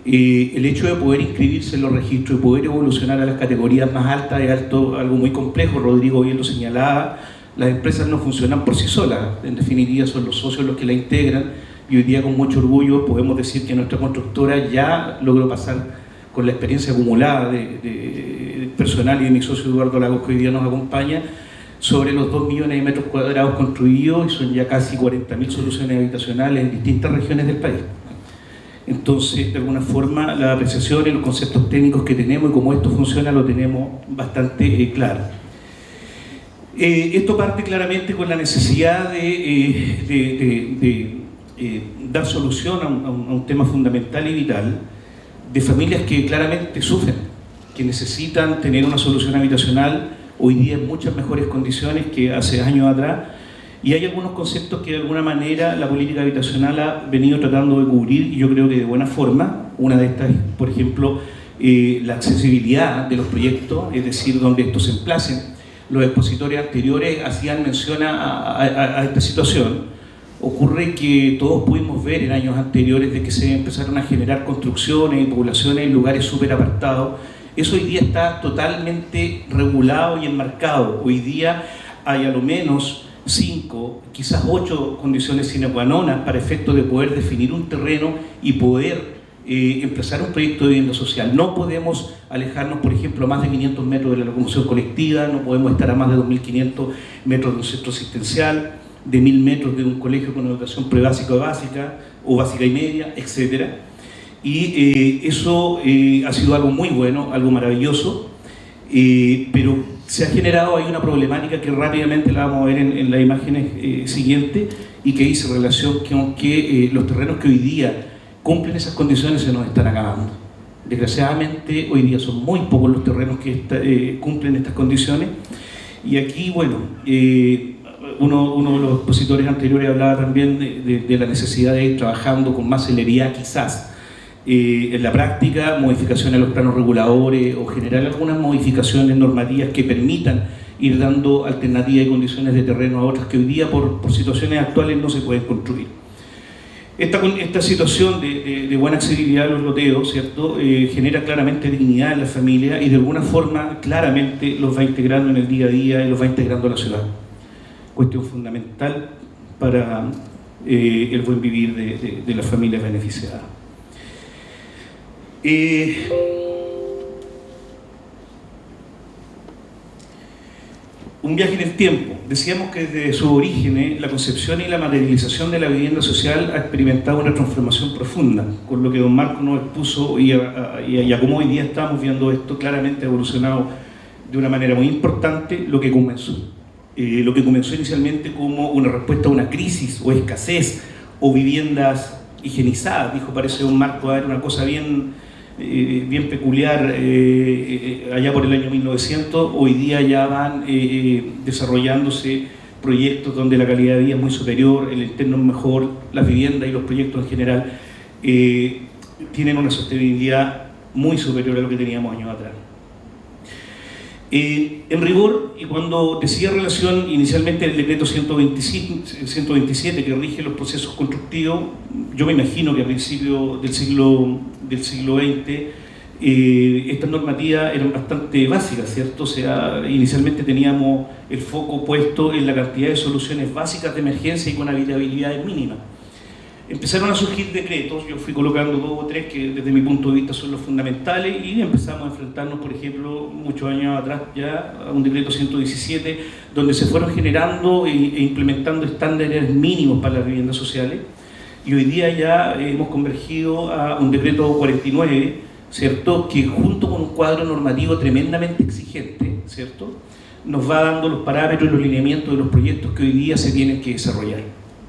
El hecho de poder inscribirse en los registros y poder evolucionar a las categorías más altas es algo muy complejo. Rodrigo bien lo señalaba, las empresas no funcionan por sí solas, en definitiva son los socios los que la integran, y hoy día con mucho orgullo podemos decir que nuestra constructora ya logró pasar con la experiencia acumulada de personal y de mi socio Eduardo Lagos, que hoy día nos acompaña, sobre los 2 millones de metros cuadrados construidos, y son ya casi 40.000 soluciones habitacionales en distintas regiones del país. Entonces, de alguna forma, la apreciación y los conceptos técnicos que tenemos y cómo esto funciona lo tenemos bastante claro. Esto parte claramente con la necesidad de dar solución a un tema fundamental y vital de familias que claramente sufren, que necesitan tener una solución habitacional hoy día en muchas mejores condiciones que hace años atrás, y hay algunos conceptos que de alguna manera la política habitacional ha venido tratando de cubrir, y yo creo que de buena forma. Una de estas es, por ejemplo, la accesibilidad de los proyectos, es decir, donde estos se emplacen. Los expositores anteriores hacían mención a esta situación. Ocurre que todos pudimos ver en años anteriores de que se empezaron a generar construcciones y poblaciones en lugares súper apartados. Eso hoy día está totalmente regulado y enmarcado. Hoy día hay a lo menos 5, quizás 8 condiciones sine qua non para efecto de poder definir un terreno y poder empezar un proyecto de vivienda social. No podemos alejarnos, por ejemplo, a más de 500 metros de la locomoción colectiva, no podemos estar a más de 2.500 metros de un centro asistencial, de 1.000 metros de un colegio con educación prebásica o básica, o básica y media, etc. Y eso ha sido algo muy bueno, algo maravilloso, pero se ha generado ahí una problemática que rápidamente la vamos a ver en las imágenes siguientes, y que dice relación con que los terrenos que hoy día cumplen esas condiciones se nos están acabando. Desgraciadamente hoy día son muy pocos los terrenos que cumplen estas condiciones, y aquí, bueno, uno de los expositores anteriores hablaba también de la necesidad de ir trabajando con más celeridad quizás en la práctica, modificaciones a los planos reguladores o generar algunas modificaciones normativas que permitan ir dando alternativas y condiciones de terreno a otras que hoy día por situaciones actuales no se pueden construir. Esta situación de buena accesibilidad a los loteos, ¿cierto? Genera claramente dignidad en la familia y de alguna forma claramente los va integrando en el día a día y los va integrando a la ciudad. Cuestión fundamental para el buen vivir de las familias beneficiadas. Un viaje en el tiempo. Decíamos que desde sus orígenes la concepción y la materialización de la vivienda social ha experimentado una transformación profunda, con lo que don Marco nos expuso, y a cómo hoy día estamos viendo esto claramente ha evolucionado de una manera muy importante. Lo que comenzó inicialmente como una respuesta a una crisis o escasez o viviendas higienizadas, dijo, parece un marco, era una cosa bien peculiar allá por el año 1900. Hoy día ya van desarrollándose proyectos donde la calidad de vida es muy superior, el entorno es mejor, las viviendas y los proyectos en general tienen una sostenibilidad muy superior a lo que teníamos años atrás. En rigor, y cuando decía relación inicialmente el decreto 127 que rige los procesos constructivos, yo me imagino que a principios del siglo XX estas normativas eran bastante básicas, ¿cierto? O sea, inicialmente teníamos el foco puesto en la cantidad de soluciones básicas de emergencia y con habitabilidades mínimas. Empezaron a surgir decretos, yo fui colocando 2 o 3 que desde mi punto de vista son los fundamentales, y empezamos a enfrentarnos, por ejemplo, muchos años atrás ya, a un decreto 117, donde se fueron generando e implementando estándares mínimos para las viviendas sociales, y hoy día ya hemos convergido a un decreto 49, ¿cierto?, que junto con un cuadro normativo tremendamente exigente, ¿cierto?, nos va dando los parámetros y los lineamientos de los proyectos que hoy día se tienen que desarrollar,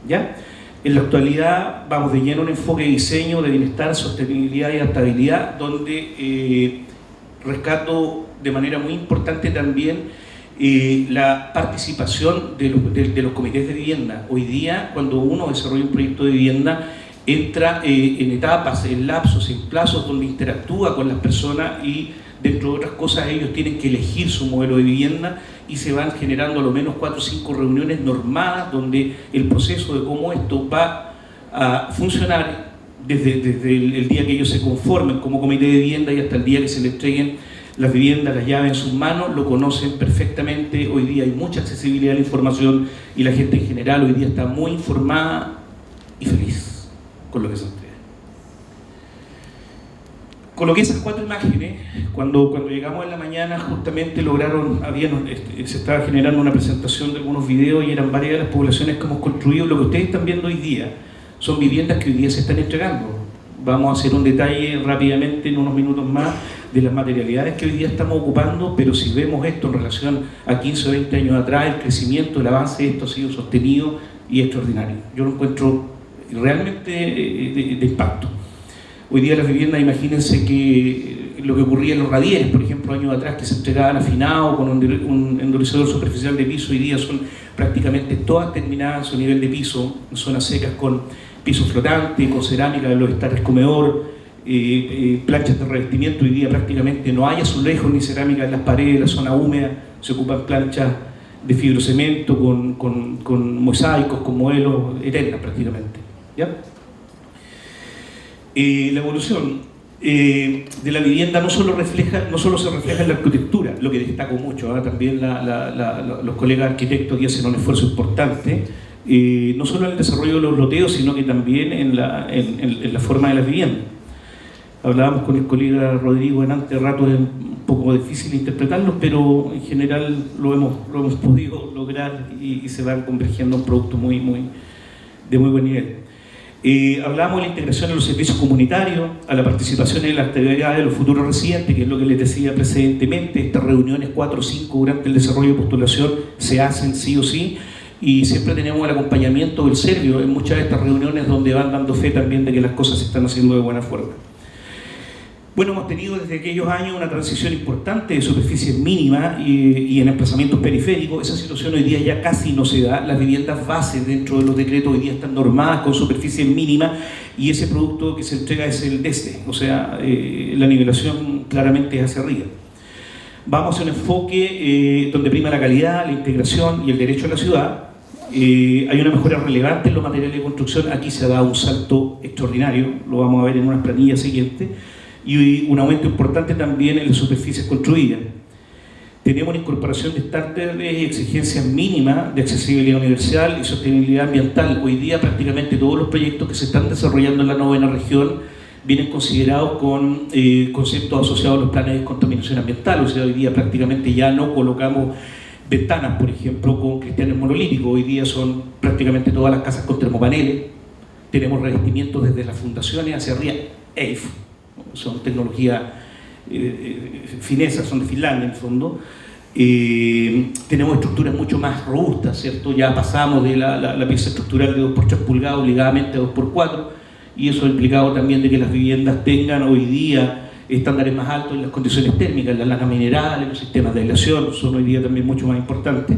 ¿ya? En la actualidad vamos de lleno a un enfoque de diseño, de bienestar, sostenibilidad y adaptabilidad, donde rescato de manera muy importante también la participación de los comités de vivienda. Hoy día, cuando uno desarrolla un proyecto de vivienda, entra en etapas, en lapsos, en plazos donde interactúa con las personas y, dentro de otras cosas, ellos tienen que elegir su modelo de vivienda y se van generando a lo menos 4 o 5 reuniones normadas donde el proceso de cómo esto va a funcionar desde el día que ellos se conformen como comité de vivienda y hasta el día que se les entreguen las viviendas, las llaves en sus manos, lo conocen perfectamente. Hoy día hay mucha accesibilidad a la información y la gente en general hoy día está muy informada y feliz con lo que se entrega. Coloqué esas 4 imágenes, cuando llegamos en la mañana justamente se estaba generando una presentación de algunos videos y eran varias de las poblaciones que hemos construido. Lo que ustedes están viendo hoy día son viviendas que hoy día se están entregando. Vamos a hacer un detalle rápidamente en unos minutos más de las materialidades que hoy día estamos ocupando, pero si vemos esto en relación a 15 o 20 años atrás, el crecimiento, el avance de esto ha sido sostenido y extraordinario. Yo lo encuentro realmente de impacto. Hoy día las viviendas, imagínense que lo que ocurría en los radieres, por ejemplo, años atrás, que se entregaban afinados con un endurecedor superficial de piso, hoy día son prácticamente todas terminadas a su nivel de piso, en zonas secas con piso flotante, con cerámica de los estares comedor, planchas de revestimiento. Hoy día prácticamente no hay azulejos ni cerámica en las paredes de la zona húmeda, se ocupan planchas de fibrocemento con mosaicos, con modelos eternas prácticamente, ¿ya? La evolución de la vivienda no solo se refleja en la arquitectura, lo que destaco mucho, también los colegas arquitectos aquí hacen un esfuerzo importante, no solo en el desarrollo de los loteos, sino que también en la forma de las viviendas. Hablábamos con el colega Rodrigo en antes rato, es un poco difícil interpretarlo, pero en general lo hemos podido lograr y se van convergiendo en un producto de muy buen nivel. Hablábamos de la integración de los servicios comunitarios, a la participación en la actividad de los futuros residentes, que es lo que les decía precedentemente. Estas reuniones 4 o 5 durante el desarrollo de postulación se hacen sí o sí, y siempre tenemos el acompañamiento del Servio en muchas de estas reuniones, donde van dando fe también de que las cosas se están haciendo de buena forma. Bueno, hemos tenido desde aquellos años una transición importante de superficies mínimas y en emplazamientos periféricos. Esa situación hoy día ya casi no se da. Las viviendas bases dentro de los decretos hoy día están normadas con superficies mínimas y ese producto que se entrega es el DESTE, o sea, la nivelación claramente es hacia arriba. Vamos a un enfoque donde prima la calidad, la integración y el derecho a la ciudad. Hay una mejora relevante en los materiales de construcción. Aquí se ha dado un salto extraordinario, lo vamos a ver en unas planillas siguientes, y un aumento importante también en las superficies construidas. Tenemos una incorporación de estándares y exigencias mínimas de accesibilidad universal y sostenibilidad ambiental. Hoy día prácticamente todos los proyectos que se están desarrollando en la 9ª región vienen considerados con conceptos asociados a los planes de contaminación ambiental. O sea, hoy día prácticamente ya no colocamos ventanas, por ejemplo, con cristales monolíticos. Hoy día son prácticamente todas las casas con termopaneles. Tenemos revestimientos desde las fundaciones hacia arriba. Son tecnología finesa, son de Finlandia en el fondo. Tenemos estructuras mucho más robustas, ¿cierto? Ya pasamos de la pieza estructural de 2x3 pulgadas obligadamente a 2x4, y eso ha implicado también de que las viviendas tengan hoy día estándares más altos en las condiciones térmicas, las lanas minerales, los sistemas de aislación son hoy día también mucho más importantes.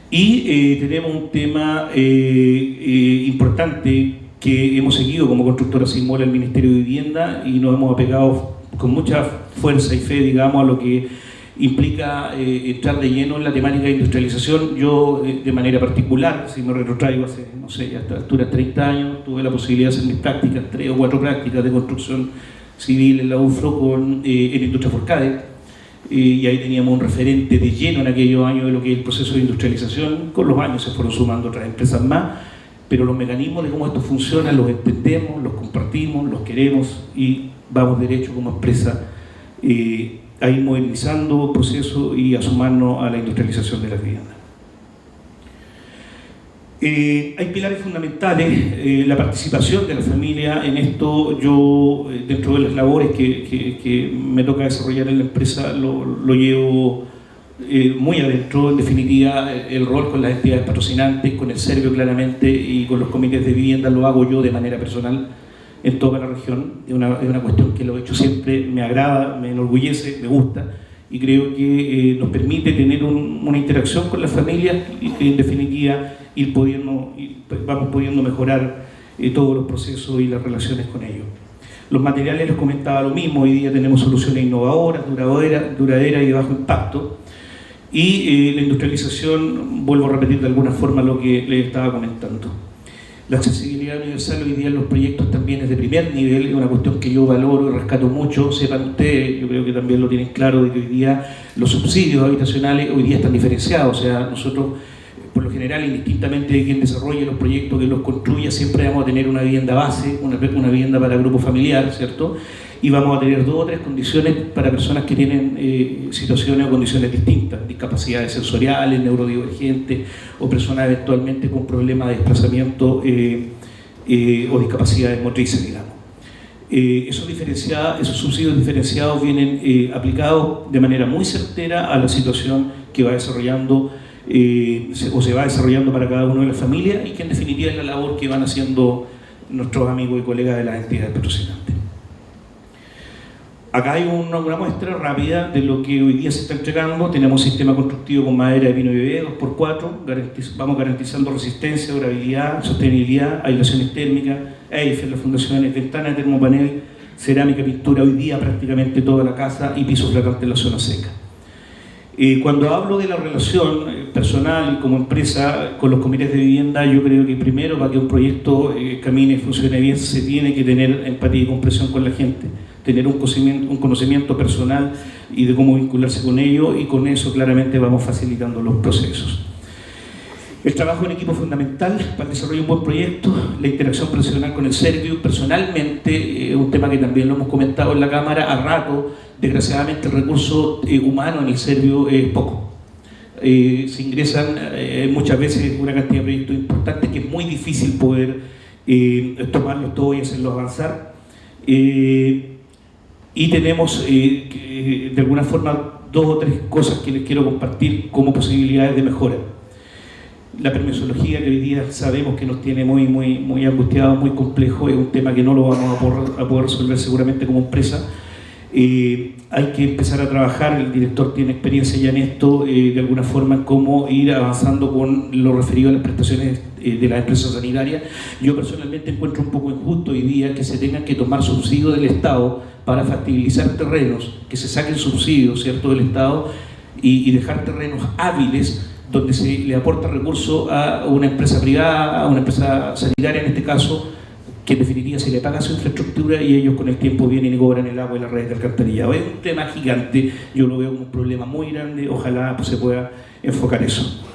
Y tenemos un tema importante que hemos seguido como constructora Simol al Ministerio de Vivienda, y nos hemos apegado con mucha fuerza y fe, digamos, a lo que implica entrar de lleno en la temática de industrialización. Yo, de manera particular, si me retrotraigo hace, no sé, ya a esta altura 30 años, tuve la posibilidad de hacer mis prácticas, 3 o 4 prácticas de construcción civil en la UFRO en Industria Forcade, y ahí teníamos un referente de lleno en aquellos años de lo que es el proceso de industrialización. Con los años se fueron sumando otras empresas más, pero los mecanismos de cómo esto funciona los entendemos, los compartimos, los queremos, y vamos derecho como empresa a ir modernizando procesos y a sumarnos a la industrialización de las viviendas. Hay pilares fundamentales, la participación de la familia en esto. Yo, dentro de las labores que me toca desarrollar en la empresa, lo llevo muy adentro. En definitiva, el rol con las entidades patrocinantes, con el Servio claramente, y con los comités de vivienda lo hago yo de manera personal en toda la región. Es una cuestión que lo he hecho siempre, me agrada, me enorgullece, me gusta, y creo que nos permite tener una interacción con las familias, y que en definitiva vamos pudiendo mejorar todos los procesos y las relaciones con ellos. Los materiales, les comentaba lo mismo. Hoy día tenemos soluciones innovadoras, duraderas y de bajo impacto, y la industrialización, vuelvo a repetir de alguna forma lo que les estaba comentando. La accesibilidad universal hoy día en los proyectos también es de primer nivel, es una cuestión que yo valoro y rescato mucho. Sepan ustedes, yo creo que también lo tienen claro, de que hoy día los subsidios habitacionales hoy día están diferenciados. O sea, nosotros, por lo general, indistintamente de quien desarrolle los proyectos, que los construya, siempre vamos a tener una vivienda base, una vivienda para grupo familiar, ¿cierto? Y vamos a tener 2 o 3 condiciones para personas que tienen situaciones o condiciones distintas, discapacidades sensoriales, neurodivergentes, o personas eventualmente con problemas de desplazamiento o discapacidades motrices, digamos. Esos subsidios diferenciados vienen aplicados de manera muy certera a la situación que va desarrollando o se va desarrollando para cada uno de las familias, y que en definitiva es la labor que van haciendo nuestros amigos y colegas de las entidades patrocinantes. Acá hay una muestra rápida de lo que hoy día se está entregando. Tenemos sistema constructivo con madera de pino y bebé, 2x4, vamos garantizando resistencia, durabilidad, sostenibilidad, aislaciones térmicas, Eiffel, las fundaciones, ventanas de termopanel, cerámica, pintura, hoy día prácticamente toda la casa, y piso flotante en la zona seca. Cuando hablo de la relación personal y como empresa con los comités de vivienda, yo creo que primero, para que un proyecto camine y funcione bien, se tiene que tener empatía y comprensión con la gente, tener un conocimiento personal y de cómo vincularse con ellos, y con eso claramente vamos facilitando los procesos. El trabajo en equipo es fundamental para el desarrollo de un buen proyecto. La interacción profesional con el Servio, personalmente, un tema que también lo hemos comentado en la Cámara a rato. Desgraciadamente el recurso humano en el Servio es poco. Se ingresan muchas veces una cantidad de proyectos importantes que es muy difícil poder tomarlos todos y hacerlos avanzar. Y tenemos de alguna forma 2 o 3 cosas que les quiero compartir como posibilidades de mejora. La permisología, que hoy día sabemos que nos tiene muy angustiados, muy complejo, es un tema que no lo vamos a poder resolver seguramente como empresa. Hay que empezar a trabajar, el director tiene experiencia ya en esto, de alguna forma en cómo ir avanzando con lo referido a las prestaciones de las empresas sanitarias. Yo personalmente encuentro un poco injusto hoy día que se tengan que tomar subsidios del Estado para factibilizar terrenos, que se saquen subsidios, ¿cierto?, del Estado, y dejar terrenos hábiles donde se le aporta recursos a una empresa privada, a una empresa sanitaria en este caso, que en definitiva se le paga su infraestructura y ellos con el tiempo vienen y cobran el agua y las redes de alcantarillado. Es un tema gigante, yo lo veo como un problema muy grande, ojalá se pueda enfocar eso.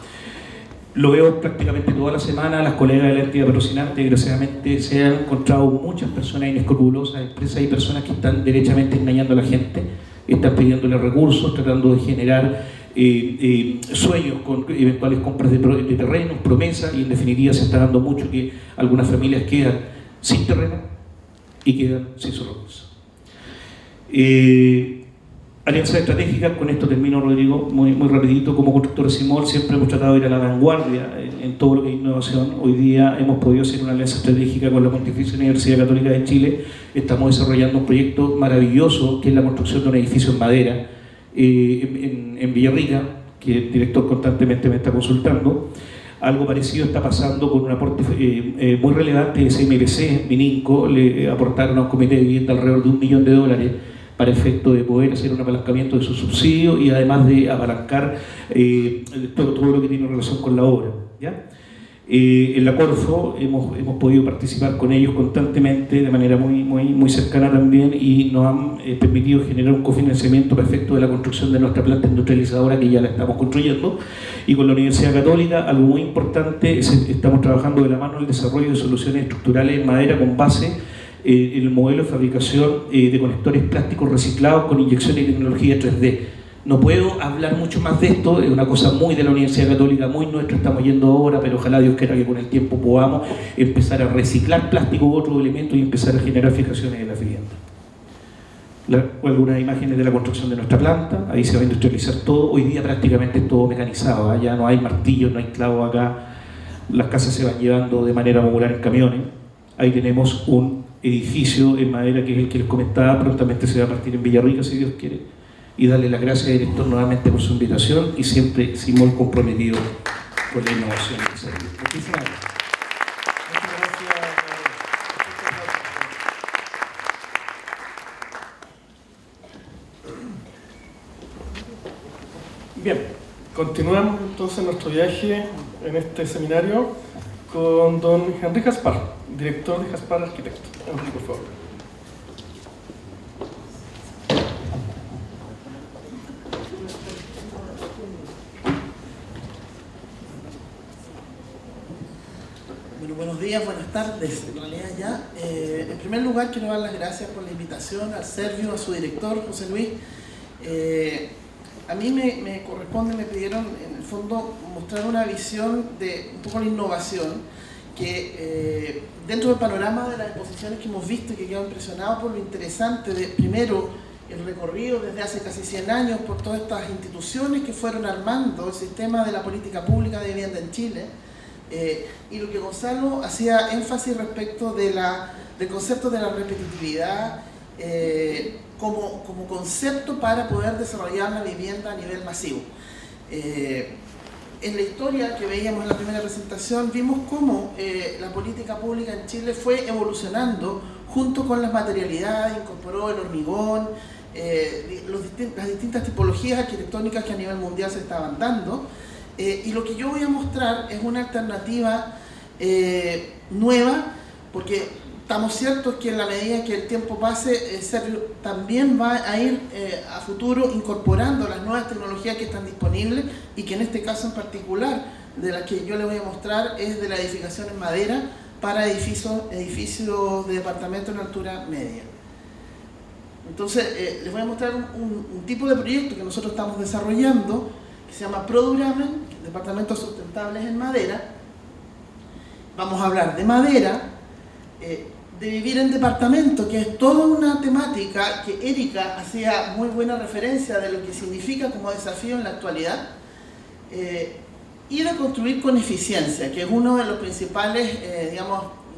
Lo veo prácticamente toda la semana, las colegas de la entidad patrocinante, desgraciadamente se han encontrado muchas personas inescrupulosas, empresas y personas que están derechamente engañando a la gente, están pidiéndole recursos, tratando de generar sueños con eventuales compras de terrenos, promesas, y en definitiva se está dando mucho que algunas familias quedan sin terreno y quedan sin sus recursos. Alianzas estratégicas, con esto termino, Rodrigo, muy rapidito. Como constructora Simol siempre hemos tratado de ir a la vanguardia en todo lo que es innovación. Hoy día hemos podido hacer una alianza estratégica con la Pontificia Universidad Católica de Chile. Estamos desarrollando un proyecto maravilloso que es la construcción de un edificio en madera en Villarrica, que el director constantemente me está consultando. Algo parecido está pasando con un aporte muy relevante de CMPC, Mininco. Le aportaron a un comité de vivienda alrededor de $1 millón para efecto de poder hacer un apalancamiento de su subsidio y además de apalancar todo lo que tiene relación con la obra, ¿ya? En la Corfo hemos podido participar con ellos constantemente, de manera muy cercana también, y nos han permitido generar un cofinanciamiento para efecto de la construcción de nuestra planta industrializadora, que ya la estamos construyendo. Y con la Universidad Católica, algo muy importante, estamos trabajando de la mano en el desarrollo de soluciones estructurales en madera con base el modelo de fabricación de conectores plásticos reciclados con inyección de tecnología 3D. No puedo hablar mucho más de esto, es una cosa muy de la Universidad Católica, muy nuestra, estamos yendo ahora, pero ojalá Dios quiera que con el tiempo podamos empezar a reciclar plástico u otros elementos y empezar a generar fijaciones en la vivienda. Algunas imágenes de la construcción de nuestra planta, ahí se va a industrializar todo. Hoy día prácticamente es todo mecanizado, ¿eh? Ya no hay martillos, no hay clavos acá, las casas se van llevando de manera modular en camiones. Ahí tenemos un edificio en madera que es el que les comentaba, prontamente se va a partir en Villarrica, si Dios quiere, y darle las gracias al director nuevamente por su invitación y siempre Simol comprometido con la innovación y el desarrollo. Muchísimas gracias. Bien, continuamos entonces nuestro viaje en este seminario con don Henry Gaspar, director de Gaspar Arquitecto. Henry, por favor. Bueno, buenos días, buenas tardes, en realidad ya. En primer lugar, quiero dar las gracias por la invitación al Servio, a su director, José Luis. A mí me corresponde, me pidieron en el fondo mostrar una visión de un poco la innovación que dentro del panorama de las exposiciones que hemos visto y que quedo impresionado por lo interesante de, primero, el recorrido desde hace casi 100 años por todas estas instituciones que fueron armando el sistema de la política pública de vivienda en Chile, y lo que Gonzalo hacía énfasis respecto de del concepto de la repetitividad como concepto para poder desarrollar la vivienda a nivel masivo. En la historia que veíamos en la primera presentación, vimos cómo la política pública en Chile fue evolucionando junto con las materialidades, incorporó el hormigón, las distintas tipologías arquitectónicas que a nivel mundial se estaban dando. Y lo que yo voy a mostrar es una alternativa nueva, porque estamos ciertos que en la medida que el tiempo pase, Servio también va a ir a futuro incorporando las nuevas tecnologías que están disponibles y que en este caso en particular, de las que yo les voy a mostrar, es de la edificación en madera para edificios de departamentos en altura media. Entonces, les voy a mostrar un tipo de proyecto que nosotros estamos desarrollando, que se llama ProDuramen, departamentos sustentables en madera. Vamos a hablar de madera, de vivir en departamento, que es toda una temática que Erika hacía muy buena referencia de lo que significa como desafío en la actualidad, y de construir con eficiencia, que es uno de los principales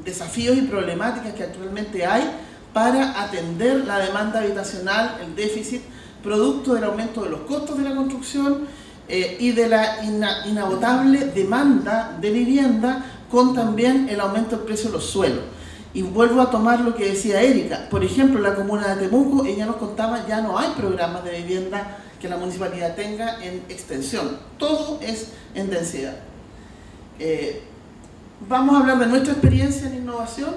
desafíos y problemáticas que actualmente hay para atender la demanda habitacional, el déficit, producto del aumento de los costos de la construcción y de la inagotable demanda de vivienda, con también el aumento del precio de los suelos. Y vuelvo a tomar lo que decía Erika. Por ejemplo, en la comuna de Temuco, ella nos contaba, ya no hay programas de vivienda que la municipalidad tenga en extensión. Todo es en densidad. Vamos a hablar de nuestra experiencia en innovación,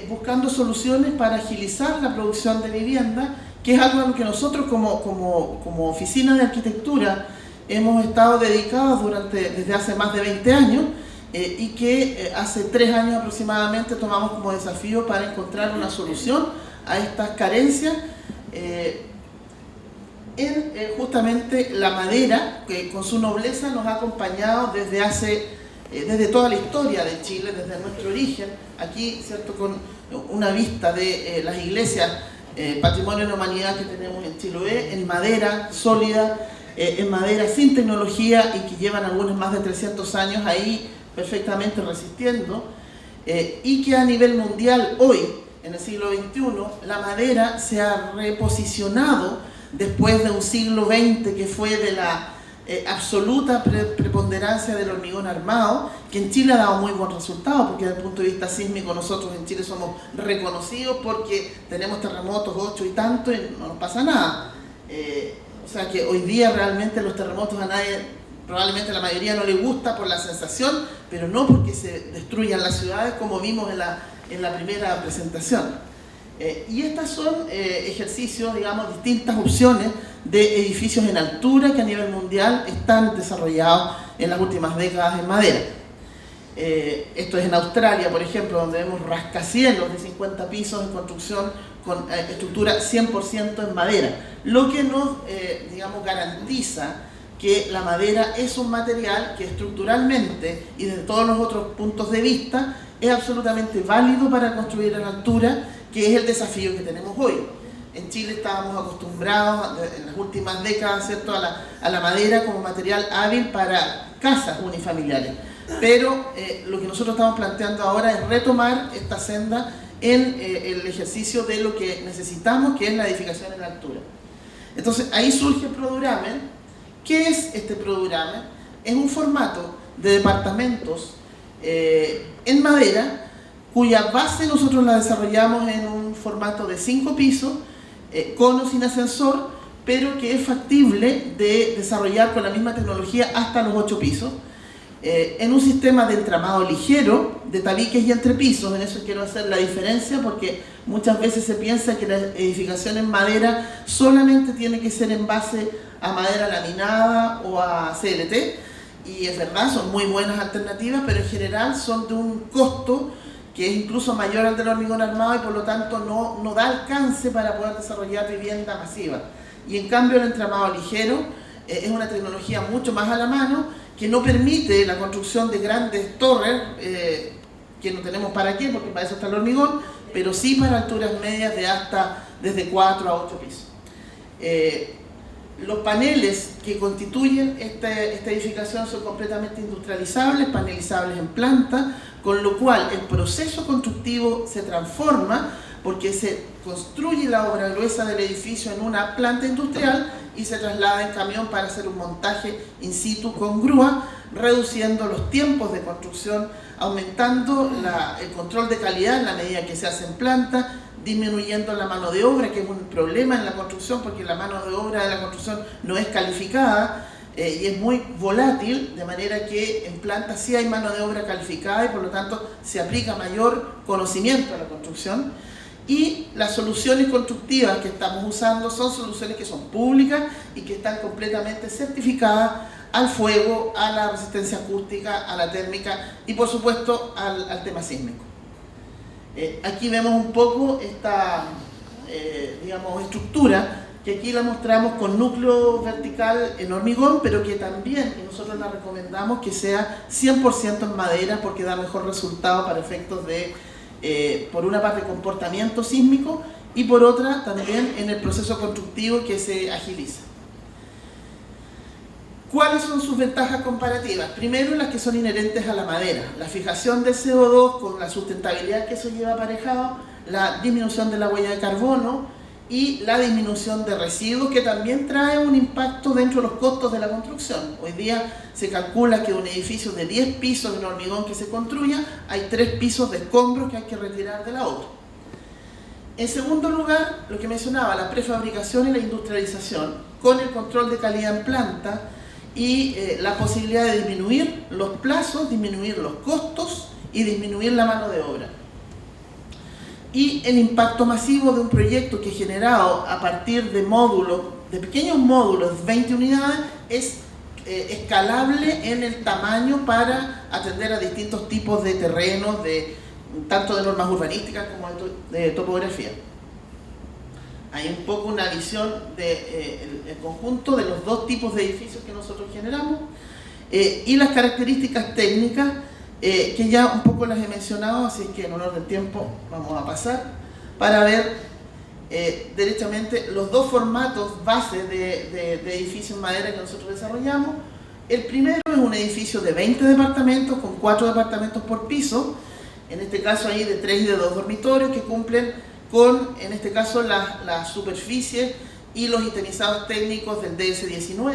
buscando soluciones para agilizar la producción de vivienda, que es algo a lo que nosotros como oficina de arquitectura hemos estado dedicados desde hace más de 20 años, y que hace 3 años aproximadamente tomamos como desafío para encontrar una solución a estas carencias en justamente la madera, que con su nobleza nos ha acompañado desde toda la historia de Chile, desde nuestro origen. Aquí, ¿cierto?, con una vista de las iglesias patrimonio de la humanidad que tenemos en Chiloé, en madera sólida, en madera sin tecnología y que llevan algunos más de 300 años ahí perfectamente resistiendo, y que a nivel mundial hoy, en el siglo XXI, la madera se ha reposicionado después de un siglo XX que fue de la absoluta preponderancia del hormigón armado, que en Chile ha dado muy buen resultado, porque desde el punto de vista sísmico nosotros en Chile somos reconocidos porque tenemos terremotos 8 y tanto y no nos pasa nada. O sea que hoy día realmente los terremotos a nadie, probablemente a la mayoría no les gusta por la sensación, pero no porque se destruyan las ciudades como vimos en la primera presentación. Y estas son ejercicios, digamos, distintas opciones de edificios en altura que a nivel mundial están desarrollados en las últimas décadas en madera. Esto es en Australia, por ejemplo, donde vemos rascacielos de 50 pisos en construcción con estructura 100% en madera, lo que nos, digamos, garantiza que la madera es un material que estructuralmente y desde todos los otros puntos de vista es absolutamente válido para construir en altura, que es el desafío que tenemos hoy. En Chile estábamos acostumbrados en las últimas décadas, ¿cierto?, a la madera como material hábil para casas unifamiliares. Pero lo que nosotros estamos planteando ahora es retomar esta senda en el ejercicio de lo que necesitamos, que es la edificación en altura. Entonces ahí surge el ProDuramen. ¿Qué es este ProDuramen? Es un formato de departamentos en madera, cuya base nosotros la desarrollamos en un formato de 5 pisos, con o sin ascensor, pero que es factible de desarrollar con la misma tecnología hasta los 8 pisos, en un sistema de entramado ligero, de tabiques y entrepisos. En eso quiero hacer la diferencia, porque muchas veces se piensa que la edificación en madera solamente tiene que ser en base a madera laminada o a CLT, y es verdad, son muy buenas alternativas, pero en general son de un costo que es incluso mayor al del hormigón armado y por lo tanto no da alcance para poder desarrollar vivienda masiva. Y en cambio el entramado ligero es una tecnología mucho más a la mano, que no permite la construcción de grandes torres, que no tenemos para qué, porque para eso está el hormigón, pero sí para alturas medias de hasta desde 4 a 8 pisos. Los paneles que constituyen esta edificación son completamente industrializables, panelizables en planta, con lo cual el proceso constructivo se transforma porque se construye la obra gruesa del edificio en una planta industrial y se traslada en camión para hacer un montaje in situ con grúa, reduciendo los tiempos de construcción, aumentando el control de calidad en la medida que se hace en planta, disminuyendo la mano de obra, que es un problema en la construcción porque la mano de obra de la construcción no es calificada y es muy volátil, de manera que en planta sí hay mano de obra calificada y por lo tanto se aplica mayor conocimiento a la construcción. Y las soluciones constructivas que estamos usando son soluciones que son públicas y que están completamente certificadas al fuego, a la resistencia acústica, a la térmica y por supuesto al tema sísmico. Aquí vemos un poco esta digamos, estructura, que aquí la mostramos con núcleo vertical en hormigón, pero que también nosotros la recomendamos que sea 100% en madera porque da mejor resultado para efectos de, por una parte, comportamiento sísmico y por otra también en el proceso constructivo que se agiliza. ¿Cuáles son sus ventajas comparativas? Primero, las que son inherentes a la madera. La fijación del CO2 con la sustentabilidad que eso lleva aparejado, la disminución de la huella de carbono y la disminución de residuos, que también trae un impacto dentro de los costos de la construcción. Hoy día se calcula que un edificio de 10 pisos en hormigón que se construya, hay 3 pisos de escombros que hay que retirar de la obra. En segundo lugar, lo que mencionaba, la prefabricación y la industrialización, con el control de calidad en planta, y la posibilidad de disminuir los plazos, disminuir los costos y disminuir la mano de obra. Y el impacto masivo de un proyecto que generado a partir de módulos, de pequeños módulos de 20 unidades, es escalable en el tamaño para atender a distintos tipos de terrenos, tanto de normas urbanísticas como de topografía. Hay un poco una visión del conjunto de los dos tipos de edificios que nosotros generamos y las características técnicas que ya un poco las he mencionado, así que en honor del tiempo vamos a pasar para ver derechamente los dos formatos base de edificios en madera que nosotros desarrollamos. El primero es un edificio de 20 departamentos con 4 departamentos por piso, en este caso ahí de 3 y de 2 dormitorios que cumplen con, en este caso, las superficies y los higienizados técnicos del DS19.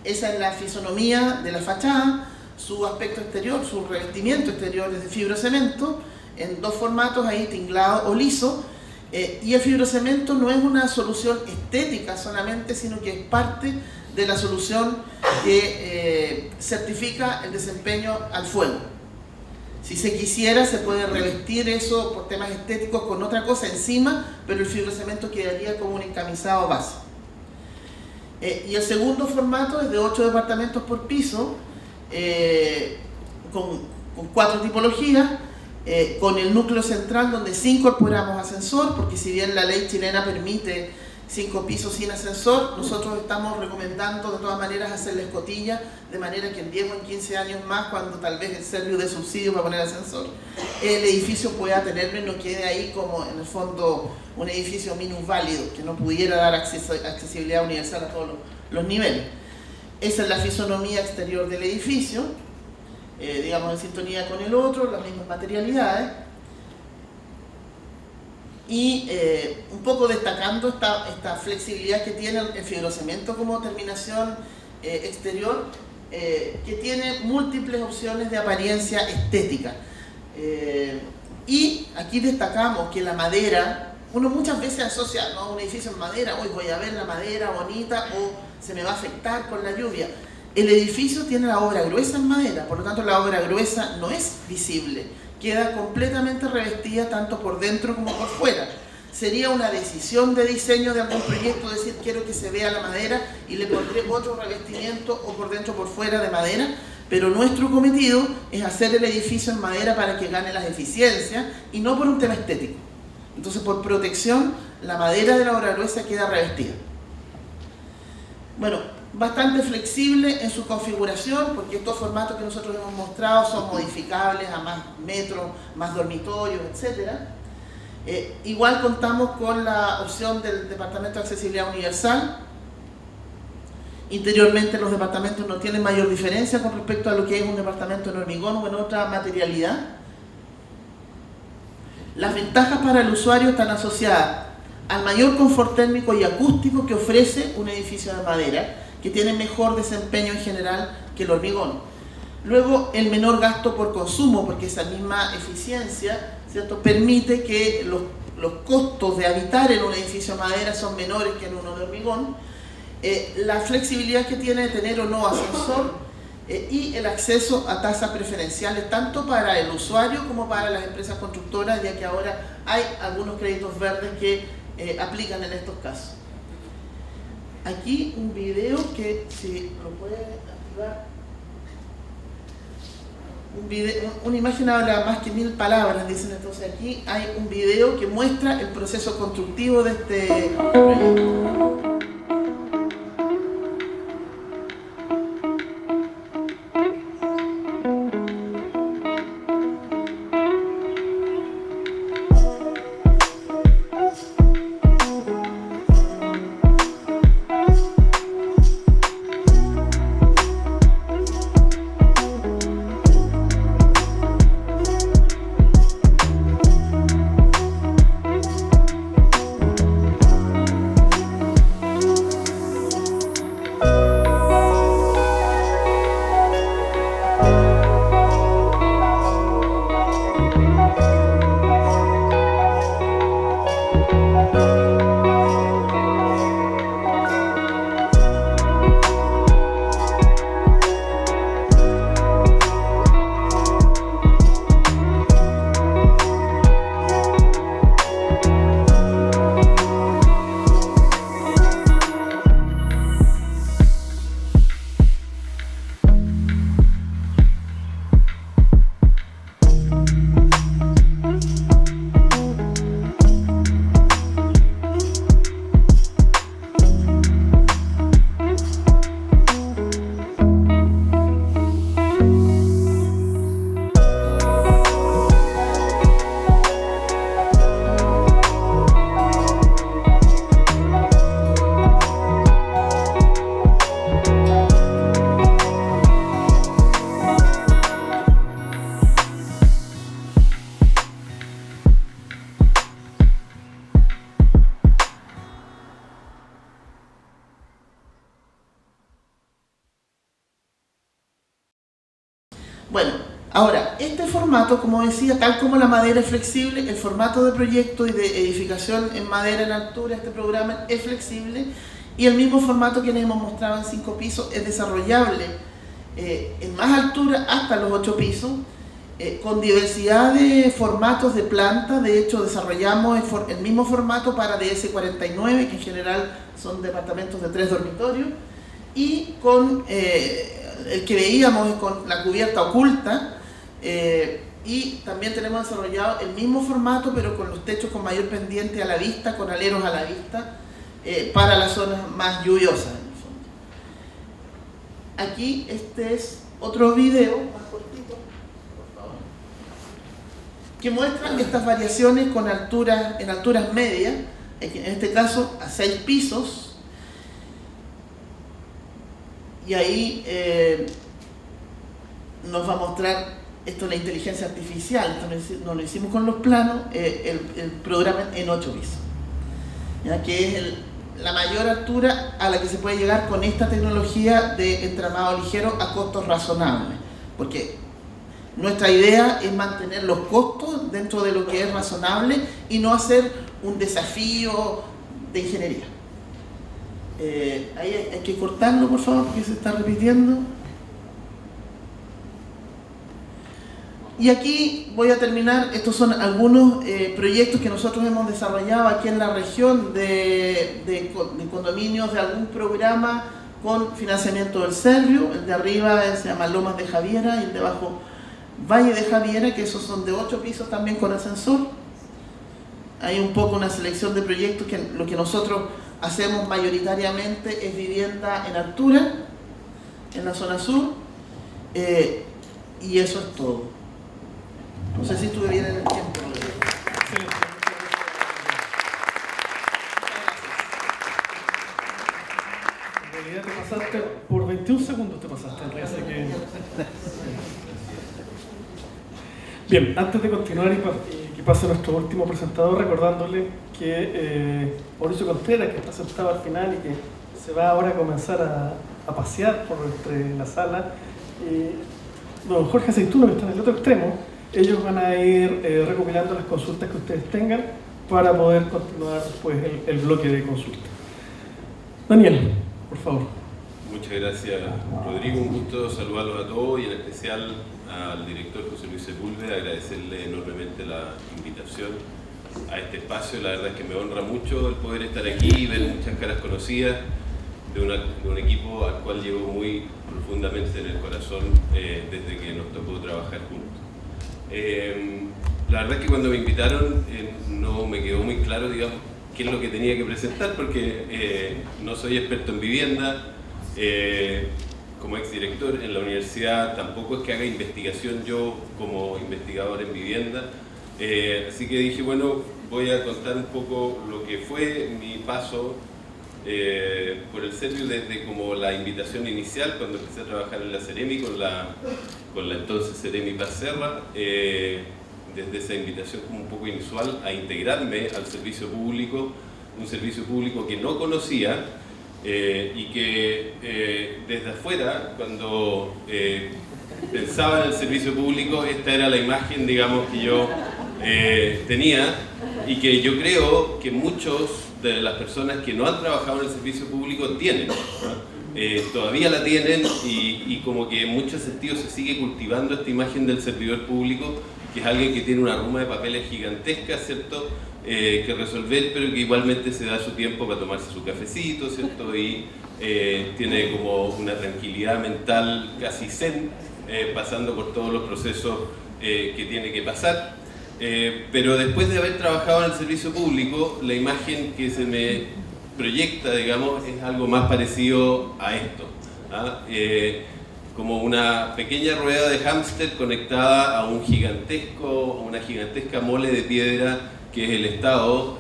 Esa es la fisonomía de la fachada, su aspecto exterior, su revestimiento exterior es de fibrocemento, en 2 formatos ahí, tinglado o liso, y el fibrocemento no es una solución estética solamente, sino que es parte de la solución que certifica el desempeño al fuego. Si se quisiera, se puede revestir eso por temas estéticos con otra cosa encima, pero el fibrocemento quedaría como un encamisado base. Y el segundo formato es de 8 departamentos por piso, con 4 tipologías, con el núcleo central donde sí incorporamos ascensor, porque si bien la ley chilena permite 5 pisos sin ascensor, nosotros estamos recomendando de todas maneras hacerle escotilla, de manera que en 10 o en 15 años más, cuando tal vez el servicio de subsidio para poner ascensor, el edificio pueda tenerlo y no quede ahí como en el fondo un edificio minusválido, que no pudiera dar accesibilidad universal a todos los niveles. Esa es la fisonomía exterior del edificio, digamos en sintonía con el otro, las mismas materialidades. Y un poco destacando esta flexibilidad que tiene el fibrocemento como terminación exterior, que tiene múltiples opciones de apariencia estética. Y aquí destacamos que la madera, uno muchas veces asocia, ¿no?, un edificio en madera, hoy voy a ver la madera bonita o se me va a afectar con la lluvia. El edificio tiene la obra gruesa en madera, por lo tanto la obra gruesa no es visible, queda completamente revestida tanto por dentro como por fuera. Sería una decisión de diseño de algún proyecto decir quiero que se vea la madera y le pondré otro revestimiento o por dentro o por fuera de madera, pero nuestro cometido es hacer el edificio en madera para que gane las eficiencias y no por un tema estético. Entonces, por protección, la madera de la obra gruesa queda revestida. Bueno, bastante flexible en su configuración, porque estos formatos que nosotros hemos mostrado son modificables a más metros, más dormitorios, etc. Igual contamos con la opción del Departamento de Accesibilidad Universal. Interiormente los departamentos no tienen mayor diferencia con respecto a lo que es un departamento en hormigón o en otra materialidad. Las ventajas para el usuario están asociadas al mayor confort térmico y acústico que ofrece un edificio de madera, que tiene mejor desempeño en general que el hormigón. Luego, el menor gasto por consumo, porque esa misma eficiencia, ¿cierto?, permite que los costos de habitar en un edificio de madera son menores que en uno de hormigón. La flexibilidad que tiene de tener o no ascensor, y el acceso a tasas preferenciales tanto para el usuario como para las empresas constructoras, ya que ahora hay algunos créditos verdes que aplican en estos casos. Aquí un video que, si lo puede activar, una imagen habla más que 1000 palabras, dicen. Entonces aquí hay un video que muestra el proceso constructivo de este proyecto. Ahora, este formato, como decía, tal como la madera es flexible, el formato de proyecto y de edificación en madera en altura, este programa es flexible, y el mismo formato que les hemos mostrado en 5 pisos es desarrollable en más altura hasta los 8 pisos, con diversidad de formatos de planta. De hecho, desarrollamos el mismo formato para DS49, que en general son departamentos de 3 dormitorios, y con el que veíamos con la cubierta oculta, y también tenemos desarrollado el mismo formato, pero con los techos con mayor pendiente a la vista, con aleros a la vista, para las zonas más lluviosas en el fondo. Aquí este es otro video más cortito, por favor, que muestra estas variaciones con alturas, en alturas medias, en este caso a 6 pisos, y ahí nos va a mostrar esto, la inteligencia artificial. Esto no lo hicimos con los planos, el programa en 8 pisos, ¿ya? Que es la mayor altura a la que se puede llegar con esta tecnología de entramado ligero a costos razonables, porque nuestra idea es mantener los costos dentro de lo que es razonable y no hacer un desafío de ingeniería. Ahí hay que cortarlo, por favor, porque se está repitiendo. Y aquí voy a terminar. Estos son algunos proyectos que nosotros hemos desarrollado aquí en la región de condominios de algún programa con financiamiento del Servio. El de arriba se llama Lomas de Javiera y el de abajo Valle de Javiera, que esos son de 8 pisos también con ascensor. Hay un poco una selección de proyectos que lo que nosotros hacemos mayoritariamente es vivienda en altura, en la zona sur, y eso es todo. No sé si estuve bien en el tiempo. En realidad te pasaste por 21 segundos, te pasaste. Así que... Bien, antes de continuar y que pase nuestro último presentador, recordándole que Mauricio Contreras, que está sentado al final y que se va ahora a comenzar a pasear por entre la sala, y don Jorge Aceituno, que está en el otro extremo, ellos van a ir recopilando las consultas que ustedes tengan para poder continuar después el bloque de consultas. Daniel, por favor. Muchas gracias, Rodrigo. Un gusto saludarlos a todos y en especial al director José Luis Sepúlveda, agradecerle enormemente la invitación a este espacio. La verdad es que me honra mucho el poder estar aquí y ver muchas caras conocidas de un equipo al cual llevo muy profundamente en el corazón desde que nos tocó trabajar juntos. La verdad es que cuando me invitaron no me quedó muy claro, digamos, qué es lo que tenía que presentar, porque no soy experto en vivienda. Como exdirector en la universidad tampoco es que haga investigación yo como investigador en vivienda, así que dije, bueno, voy a contar un poco lo que fue mi paso por el Servio desde como la invitación inicial cuando empecé a trabajar en la Ceremi con la entonces Ceremi Paz Serra, desde esa invitación como un poco inusual a integrarme al servicio público, un servicio público que no conocía. Y que desde afuera, cuando pensaba en el servicio público, esta era la imagen, digamos, que yo tenía, y que yo creo que muchos de las personas que no han trabajado en el servicio público tienen, ¿no? Todavía la tienen, y como que en muchos sentidos se sigue cultivando esta imagen del servidor público, que es alguien que tiene una ruma de papeles gigantesca, ¿cierto?, que resolver, pero que igualmente se da su tiempo para tomarse su cafecito, ¿cierto?, y tiene como una tranquilidad mental casi zen, pasando por todos los procesos que tiene que pasar. Pero después de haber trabajado en el servicio público, la imagen que se me proyecta, digamos, es algo más parecido a esto, ¿ah? Como una pequeña rueda de hámster conectada a una gigantesca mole de piedra que es el Estado,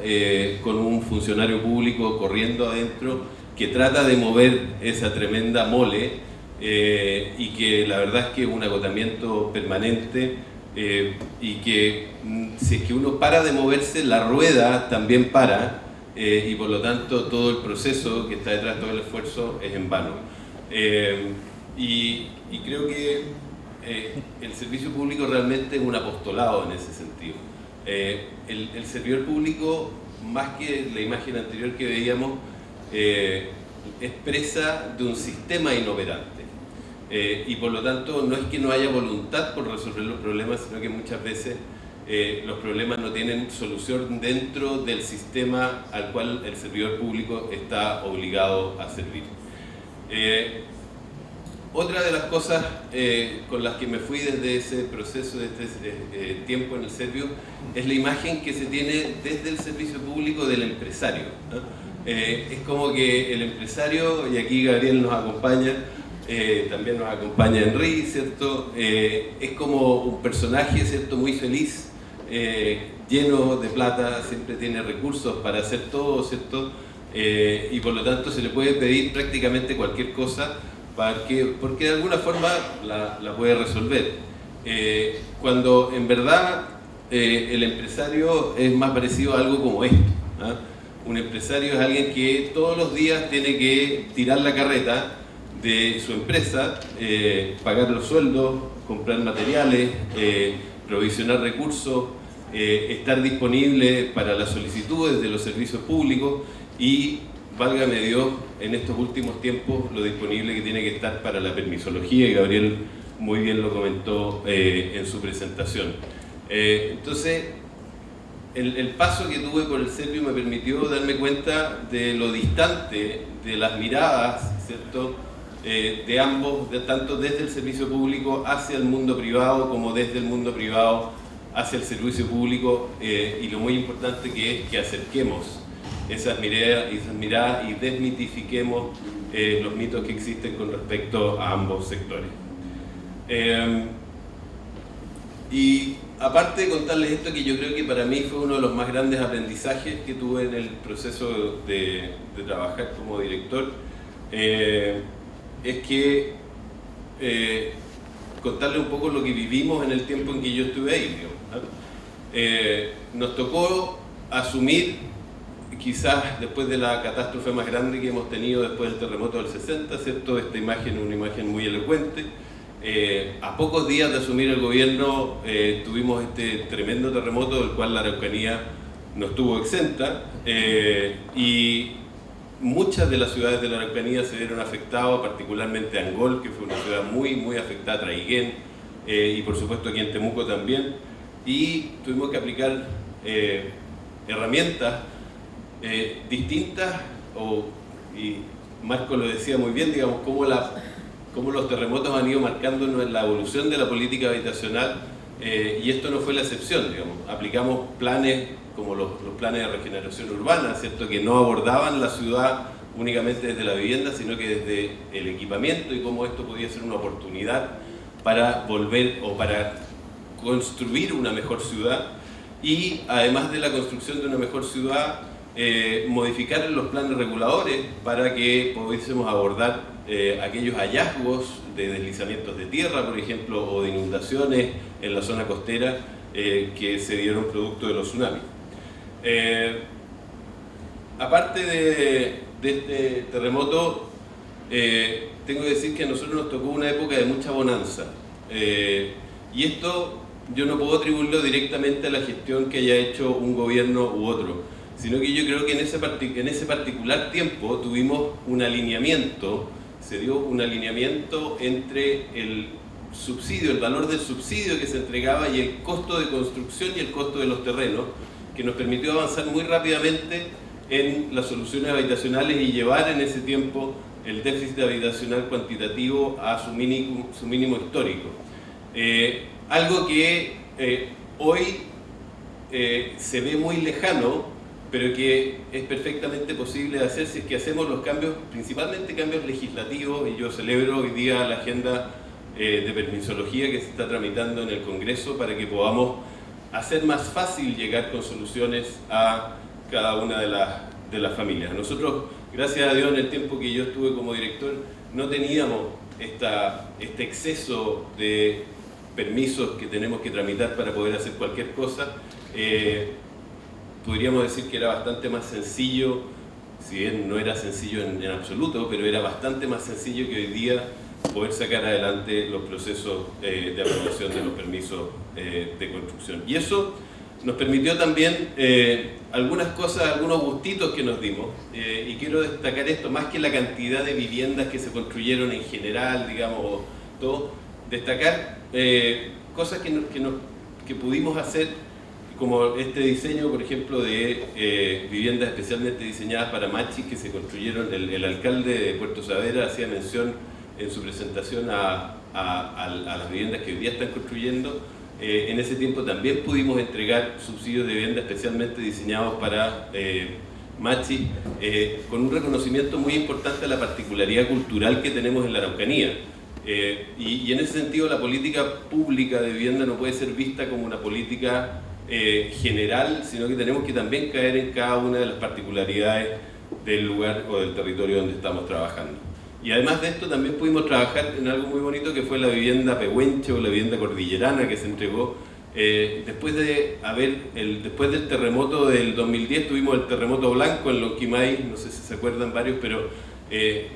con un funcionario público corriendo adentro que trata de mover esa tremenda mole, y que la verdad es que es un agotamiento permanente, y que si es que uno para de moverse, la rueda también para, y por lo tanto todo el proceso que está detrás, todo el esfuerzo es en vano. Y creo que el servicio público realmente es un apostolado en ese sentido. El servidor público, más que la imagen anterior que veíamos, es presa de un sistema inoperante. Y por lo tanto no es que no haya voluntad por resolver los problemas, sino que muchas veces los problemas no tienen solución dentro del sistema al cual el servidor público está obligado a servir. Otra de las cosas con las que me fui desde ese proceso, de este tiempo en el Servio, es la imagen que se tiene desde el servicio público del empresario, ¿no? Es como que el empresario, y aquí Gabriel nos acompaña, también nos acompaña Henry, ¿cierto? Es como un personaje, ¿cierto?, muy feliz, lleno de plata, siempre tiene recursos para hacer todo, ¿cierto? Y por lo tanto se le puede pedir prácticamente cualquier cosa porque de alguna forma la puede resolver. Cuando en verdad el empresario es más parecido a algo como esto, ¿ah? Un empresario es alguien que todos los días tiene que tirar la carreta de su empresa, pagar los sueldos, comprar materiales, provisionar recursos, estar disponible para las solicitudes de los servicios públicos y, válgame Dios, en estos últimos tiempos lo disponible que tiene que estar para la permisología, y Gabriel muy bien lo comentó en su presentación. Entonces, el paso que tuve por el Servio me permitió darme cuenta de lo distante de las miradas, ¿cierto?, de ambos, tanto desde el servicio público hacia el mundo privado como desde el mundo privado hacia el servicio público, y lo muy importante que es que acerquemos esas miradas y desmitifiquemos los mitos que existen con respecto a ambos sectores. Y aparte de contarles esto, que yo creo que para mí fue uno de los más grandes aprendizajes que tuve en el proceso de trabajar como director, es que contarles un poco lo que vivimos en el tiempo en que yo estuve ahí, ¿no? Nos tocó asumir, quizás después de la catástrofe más grande que hemos tenido después del terremoto del 60, ¿cierto? Esta imagen es una imagen muy elocuente. A pocos días de asumir el gobierno tuvimos este tremendo terremoto del cual la Araucanía no estuvo exenta, y muchas de las ciudades de la Araucanía se vieron afectadas, particularmente Angol, que fue una ciudad muy afectada, Traiguén, y por supuesto aquí en Temuco también, y tuvimos que aplicar herramientas distintas, y Marco lo decía muy bien, digamos, cómo los terremotos han ido marcando la evolución de la política habitacional, y esto no fue la excepción, digamos. Aplicamos planes como los planes de regeneración urbana, ¿cierto?, que no abordaban la ciudad únicamente desde la vivienda, sino que desde el equipamiento, y cómo esto podía ser una oportunidad para volver o para construir una mejor ciudad, y además de la construcción de una mejor ciudad, modificar los planes reguladores para que pudiésemos abordar aquellos hallazgos de deslizamientos de tierra, por ejemplo, o de inundaciones en la zona costera que se dieron producto de los tsunamis. Aparte de este terremoto, tengo que decir que a nosotros nos tocó una época de mucha bonanza, y esto yo no puedo atribuirlo directamente a la gestión que haya hecho un gobierno u otro, sino que yo creo que en ese particular tiempo tuvimos un alineamiento, se dio un alineamiento entre el subsidio, el valor del subsidio que se entregaba, y el costo de construcción y el costo de los terrenos, que nos permitió avanzar muy rápidamente en las soluciones habitacionales y llevar en ese tiempo el déficit habitacional cuantitativo a su mínimo histórico. Algo que hoy se ve muy lejano, pero que es perfectamente posible de hacer si es que hacemos los cambios, principalmente cambios legislativos, y yo celebro hoy día la agenda de permisología que se está tramitando en el Congreso para que podamos hacer más fácil llegar con soluciones a cada una de las familias. Nosotros, gracias a Dios, en el tiempo que yo estuve como director, no teníamos este exceso de permisos que tenemos que tramitar para poder hacer cualquier cosa. Podríamos decir que era bastante más sencillo, si bien no era sencillo en absoluto, pero era bastante más sencillo que hoy día poder sacar adelante los procesos de aprobación de los permisos de construcción. Y eso nos permitió también algunas cosas, algunos gustitos que nos dimos, y quiero destacar esto, más que la cantidad de viviendas que se construyeron en general, digamos, todo, destacar cosas que pudimos hacer, como este diseño, por ejemplo, de viviendas especialmente diseñadas para machis que se construyeron. El alcalde de Puerto Saavedra hacía mención en su presentación a las viviendas que hoy día están construyendo. En ese tiempo también pudimos entregar subsidios de vivienda especialmente diseñados para machis, con un reconocimiento muy importante a la particularidad cultural que tenemos en la Araucanía. Y en ese sentido la política pública de vivienda no puede ser vista como una política general, sino que tenemos que también caer en cada una de las particularidades del lugar o del territorio donde estamos trabajando. Y además de esto también pudimos trabajar en algo muy bonito que fue la vivienda pehuenche o la vivienda cordillerana que se entregó después del terremoto del 2010. Tuvimos el terremoto blanco en Lonquimay, no sé si se acuerdan varios, pero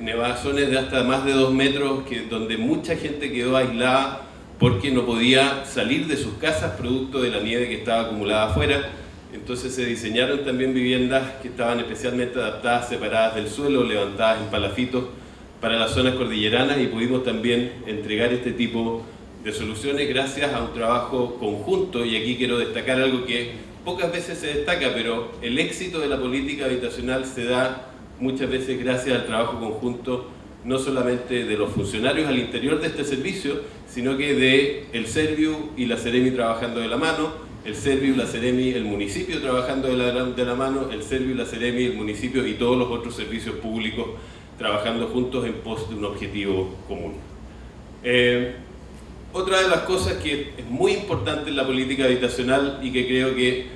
nevazones de hasta más de 2 metros donde mucha gente quedó aislada porque no podía salir de sus casas producto de la nieve que estaba acumulada afuera. Entonces se diseñaron también viviendas que estaban especialmente adaptadas, separadas del suelo, levantadas en palafitos para las zonas cordilleranas, y pudimos también entregar este tipo de soluciones gracias a un trabajo conjunto. Y aquí quiero destacar algo que pocas veces se destaca, pero el éxito de la política habitacional se da muchas veces gracias al trabajo conjunto, no solamente de los funcionarios al interior de este servicio, sino que de el Serviu y la Seremi trabajando de la mano, el Serviu, la Seremi, el municipio trabajando de la mano, el Serviu, la Seremi, el municipio y todos los otros servicios públicos trabajando juntos en pos de un objetivo común. Otra de las cosas que es muy importante en la política habitacional y que creo que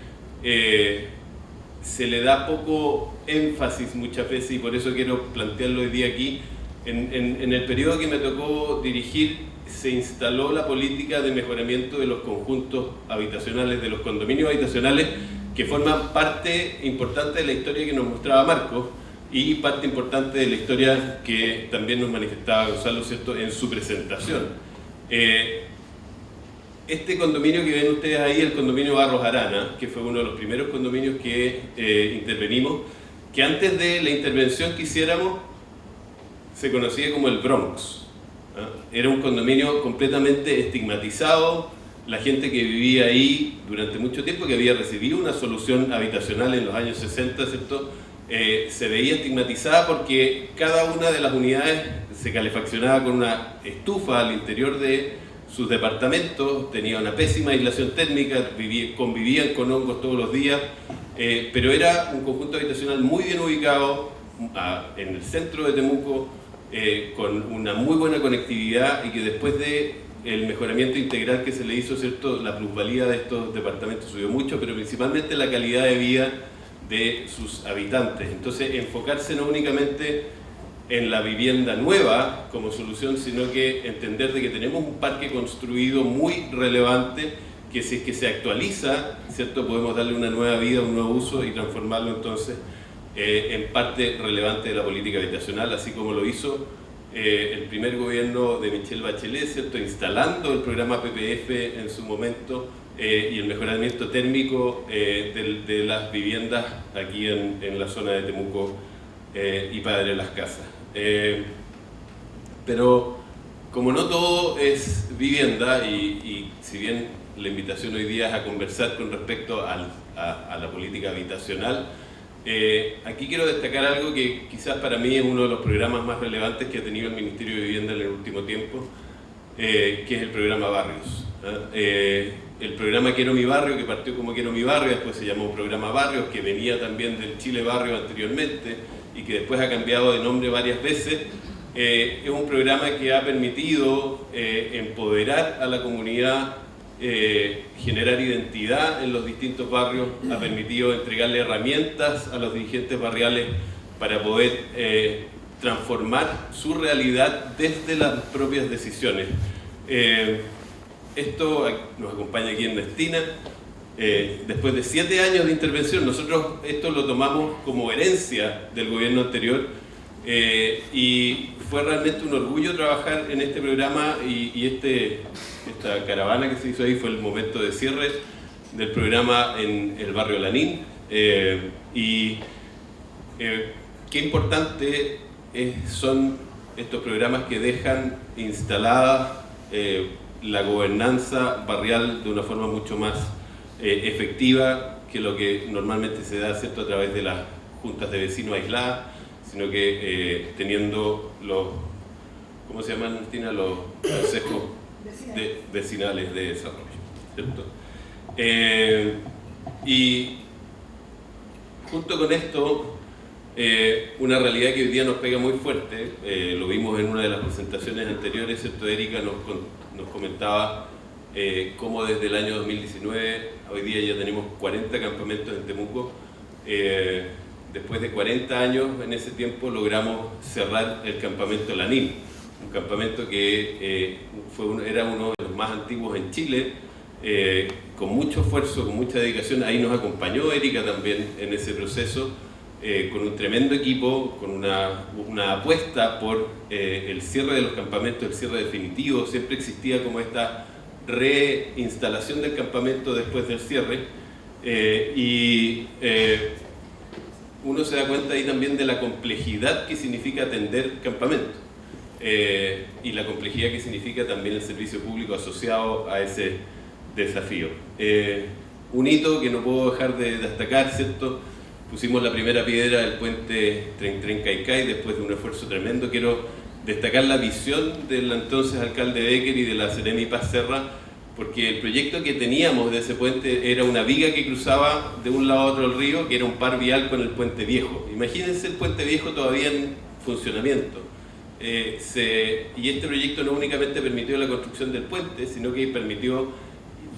se le da poco énfasis muchas veces, y por eso quiero plantearlo hoy día aquí, en el periodo que me tocó dirigir se instaló la política de mejoramiento de los conjuntos habitacionales, de los condominios habitacionales, que forman parte importante de la historia que nos mostraba Marcos y parte importante de la historia que también nos manifestaba Gonzalo, ¿cierto?, en su presentación. Este condominio que ven ustedes ahí, el condominio Barros Arana, que fue uno de los primeros condominios que intervenimos, que antes de la intervención que hiciéramos se conocía como el Bronx. Era un condominio completamente estigmatizado. La gente que vivía ahí durante mucho tiempo, que había recibido una solución habitacional en los años 60, ¿cierto?, se veía estigmatizada porque cada una de las unidades se calefaccionaba con una estufa al interior de sus departamentos, tenía una pésima aislación térmica, convivían con hongos todos los días, pero era un conjunto habitacional muy bien ubicado en el centro de Temuco, con una muy buena conectividad, y que después del mejoramiento integral que se le hizo, ¿cierto?, la plusvalía de estos departamentos subió mucho, pero principalmente la calidad de vida de sus habitantes. Entonces, enfocarse no únicamente en la vivienda nueva como solución, sino que entender de que tenemos un parque construido muy relevante, que si es que se actualiza, ¿cierto?, podemos darle una nueva vida, un nuevo uso y transformarlo entonces en parte relevante de la política habitacional, así como lo hizo el primer gobierno de Michelle Bachelet, ¿cierto?, instalando el programa PPF en su momento, y el mejoramiento térmico de las viviendas aquí en la zona de Temuco y Padre Las Casas. Pero como no todo es vivienda, y si bien la invitación hoy día es a conversar con respecto a la política habitacional, aquí quiero destacar algo que quizás para mí es uno de los programas más relevantes que ha tenido el Ministerio de Vivienda en el último tiempo, que es el programa Barrios. El programa Quiero Mi Barrio, que partió como Quiero Mi Barrio, después se llamó Programa Barrios, que venía también del Chile Barrio anteriormente y que después ha cambiado de nombre varias veces. Es un programa que ha permitido empoderar a la comunidad, generar identidad en los distintos barrios, ha permitido entregarle herramientas a los dirigentes barriales para poder transformar su realidad desde las propias decisiones. Esto nos acompaña aquí Ernestina. Después de 7 años de intervención, nosotros esto lo tomamos como herencia del gobierno anterior, Y fue realmente un orgullo trabajar en este programa y esta caravana que se hizo ahí fue el momento de cierre del programa en el barrio Lanín. Qué importante son estos programas que dejan instalada la gobernanza barrial de una forma mucho más efectiva que lo que normalmente se da, ¿cierto?, a través de las juntas de vecinos aisladas, sino que teniendo los, ¿cómo se llaman, Martina?, los consejos vecinales de desarrollo, ¿cierto? Y junto con esto, una realidad que hoy día nos pega muy fuerte, lo vimos en una de las presentaciones anteriores, ¿cierto? Erika nos comentaba cómo desde el año 2019, hoy día ya tenemos 40 campamentos en Temuco. Después de 40 años en ese tiempo logramos cerrar el campamento Lanín, un campamento que era uno de los más antiguos en Chile, con mucho esfuerzo, con mucha dedicación. Ahí nos acompañó Erika también en ese proceso, con un tremendo equipo, con una apuesta por el cierre de los campamentos, el cierre definitivo. Siempre existía como esta reinstalación del campamento después del cierre, uno se da cuenta ahí también de la complejidad que significa atender campamentos y la complejidad que significa también el servicio público asociado a ese desafío. Un hito que no puedo dejar de destacar, ¿cierto? Pusimos la primera piedra del puente Tren Caicay después de un esfuerzo tremendo. Quiero destacar la visión del entonces alcalde Becker y de la Seremi Paz Serra, porque el proyecto que teníamos de ese puente era una viga que cruzaba de un lado a otro el río, que era un par vial con el puente viejo. Imagínense el puente viejo todavía en funcionamiento. Y este proyecto no únicamente permitió la construcción del puente, sino que permitió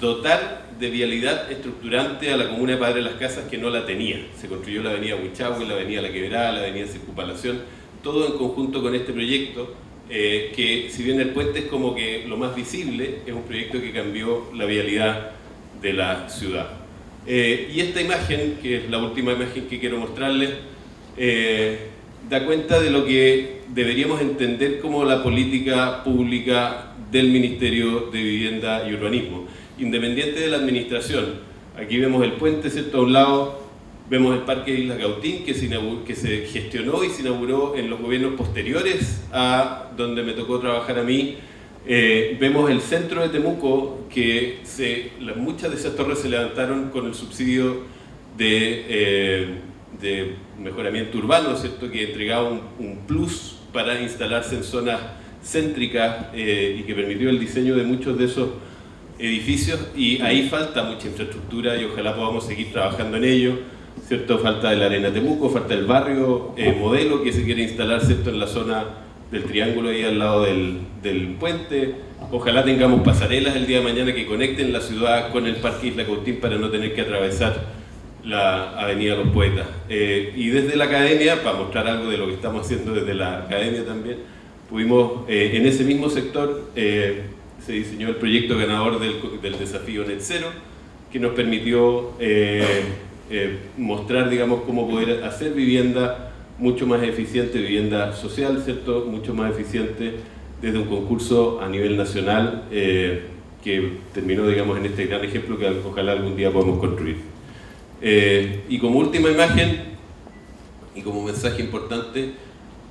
dotar de vialidad estructurante a la comuna de Padre Las Casas, que no la tenía. Se construyó la avenida Huichahue, la avenida La Quebrada, la avenida Circunvalación, todo en conjunto con este proyecto, que si bien el puente es como que lo más visible, es un proyecto que cambió la vialidad de la ciudad. Y esta imagen, que es la última imagen que quiero mostrarles, da cuenta de lo que deberíamos entender como la política pública del Ministerio de Vivienda y Urbanismo, independiente de la administración. Aquí vemos el puente, ¿cierto? A un lado vemos el Parque Isla Cautín, que se gestionó y se inauguró en los gobiernos posteriores a donde me tocó trabajar a mí. Vemos el centro de Temuco, que muchas de esas torres se levantaron con el subsidio de mejoramiento urbano, ¿cierto?, que entregaba un plus para instalarse en zonas céntricas y que permitió el diseño de muchos de esos edificios. Y ahí falta mucha infraestructura y ojalá podamos seguir trabajando en ello, ¿cierto? Falta de la Arena Temuco, falta el barrio modelo que se quiere instalar, ¿cierto?, en la zona del triángulo ahí al lado del puente. Ojalá tengamos pasarelas el día de mañana que conecten la ciudad con el Parque Isla Cautín para no tener que atravesar la Avenida Los Poetas. Y desde la academia, para mostrar algo de lo que estamos haciendo desde la academia también, pudimos, en ese mismo sector, se diseñó el proyecto ganador del desafío Net Zero, que nos permitió mostrar, digamos, cómo poder hacer vivienda mucho más eficiente, vivienda social, ¿cierto?, mucho más eficiente desde un concurso a nivel nacional que terminó, digamos, en este gran ejemplo que ojalá algún día podamos construir. Y como última imagen y como mensaje importante,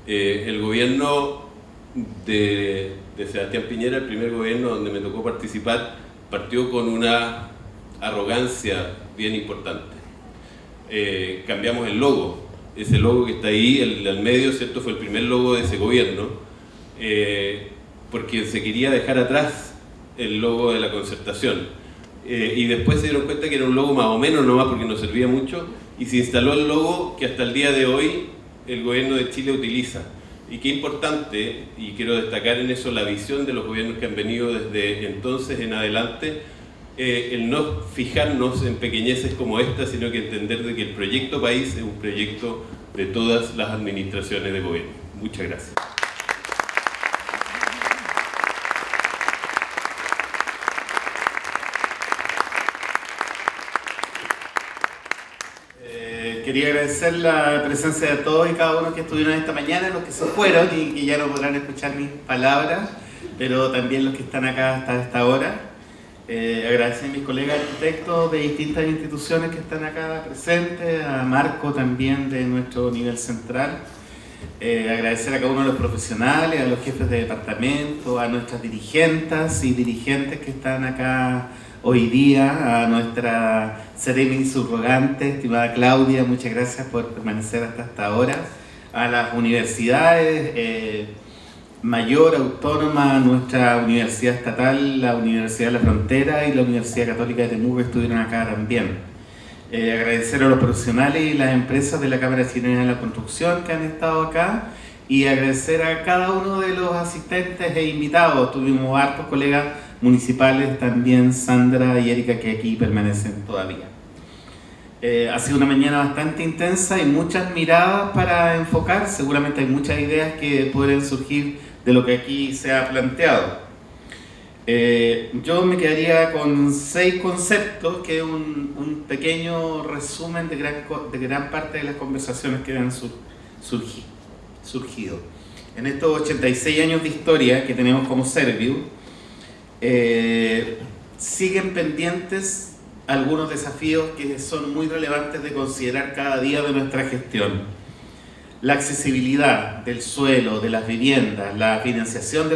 el gobierno de Sebastián Piñera, el primer gobierno donde me tocó participar, partió con una arrogancia bien importante. Cambiamos el logo, ese logo que está ahí, el al medio, ¿cierto?, fue el primer logo de ese gobierno, porque se quería dejar atrás el logo de la concertación. Y después se dieron cuenta que era un logo más o menos nomás porque no servía mucho, y se instaló el logo que hasta el día de hoy el gobierno de Chile utiliza. Y qué importante, y quiero destacar en eso la visión de los gobiernos que han venido desde entonces en adelante, el no fijarnos en pequeñeces como esta, sino que entender de que el proyecto país es un proyecto de todas las administraciones de gobierno. Muchas gracias. Quería agradecer la presencia de todos y cada uno que estuvieron esta mañana, los que se fueron y que ya no podrán escuchar mis palabras, pero también los que están acá hasta esta hora. Agradecer a mis colegas arquitectos de distintas instituciones que están acá presentes, a Marco también de nuestro nivel central. Agradecer a cada uno de los profesionales, a los jefes de departamento, a nuestras dirigentes y dirigentes que están acá hoy día, a nuestra seremi subrogante, estimada Claudia, muchas gracias por permanecer hasta esta hora, a las universidades, Mayor, Autónoma, nuestra universidad estatal, la Universidad de la Frontera y la Universidad Católica de Temuco estuvieron acá también. Agradecer a los profesionales y las empresas de la Cámara Chilena de la Construcción que han estado acá y agradecer a cada uno de los asistentes e invitados. Tuvimos hartos colegas municipales también, Sandra y Erika, que aquí permanecen todavía. Ha sido una mañana bastante intensa y muchas miradas para enfocar. Seguramente hay muchas ideas que pueden surgir de lo que aquí se ha planteado. Yo me quedaría con 6 conceptos, que es un pequeño resumen de gran parte de las conversaciones que han surgido. En estos 86 años de historia que tenemos como Serviu, siguen pendientes algunos desafíos que son muy relevantes de considerar cada día de nuestra gestión. La accesibilidad del suelo, de las viviendas, la financiación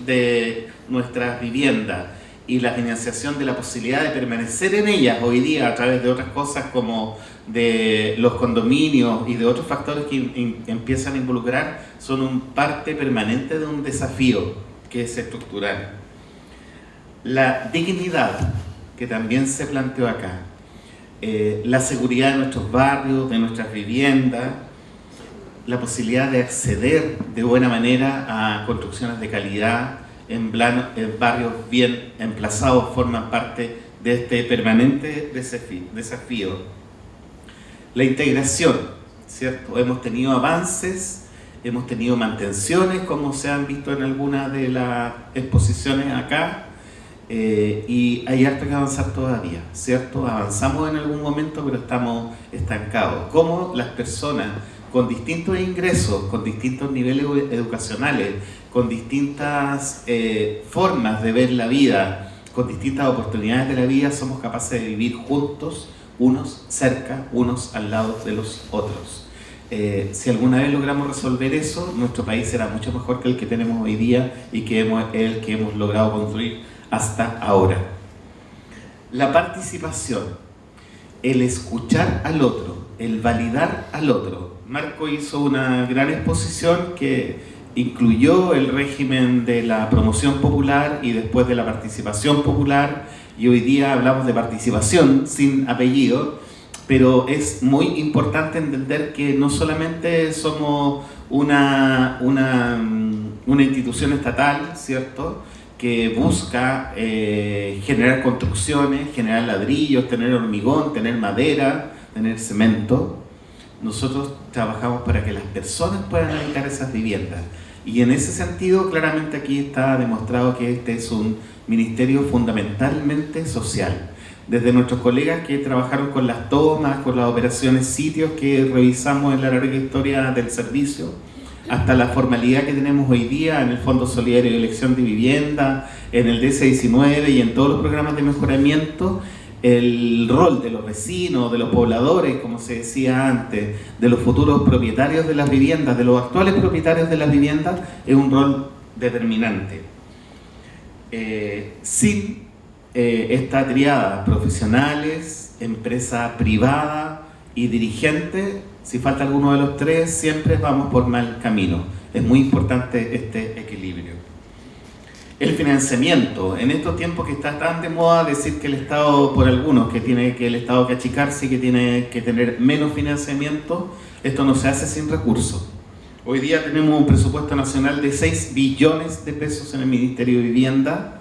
de nuestras viviendas y la financiación de la posibilidad de permanecer en ellas hoy día a través de otras cosas como de los condominios y de otros factores que empiezan a involucrar son parte permanente de un desafío que es estructural. La dignidad, que también se planteó acá, la seguridad de nuestros barrios, de nuestras viviendas, la posibilidad de acceder de buena manera a construcciones de calidad en barrios bien emplazados forman parte de este permanente desafío. La integración, ¿cierto? Hemos tenido avances, hemos tenido mantenciones, como se han visto en algunas de las exposiciones acá, y hay harto que avanzar todavía, ¿cierto? Avanzamos en algún momento, pero estamos estancados. Cómo las personas con distintos ingresos, con distintos niveles educacionales, con distintas formas de ver la vida, con distintas oportunidades de la vida, somos capaces de vivir juntos, unos cerca, unos al lado de los otros. Si alguna vez logramos resolver eso, nuestro país será mucho mejor que el que tenemos hoy día y el que hemos logrado construir hasta ahora. La participación, el escuchar al otro, el validar al otro. Marco hizo una gran exposición que incluyó el régimen de la promoción popular y después de la participación popular, y hoy día hablamos de participación sin apellido, pero es muy importante entender que no solamente somos una institución estatal, ¿cierto?, que busca generar construcciones, generar ladrillos, tener hormigón, tener madera, tener cemento. Nosotros trabajamos para que las personas puedan habitar esas viviendas. Y en ese sentido, claramente aquí está demostrado que este es un ministerio fundamentalmente social. Desde nuestros colegas que trabajaron con las tomas, con las operaciones sitios que revisamos en la larga historia del servicio, hasta la formalidad que tenemos hoy día en el Fondo Solidario de Elección de Vivienda, en el DS-19 y en todos los programas de mejoramiento, el rol de los vecinos, de los pobladores, como se decía antes, de los futuros propietarios de las viviendas, de los actuales propietarios de las viviendas, es un rol determinante. Sin esta triada, profesionales, empresa privada y dirigente, si falta alguno de los tres, siempre vamos por mal camino. Es muy importante este equilibrio. El financiamiento. En estos tiempos que está tan de moda decir que el Estado, por algunos, que el Estado hay que achicarse y que tiene que tener menos financiamiento, esto no se hace sin recursos. Hoy día tenemos un presupuesto nacional de 6 billones de pesos en el Ministerio de Vivienda,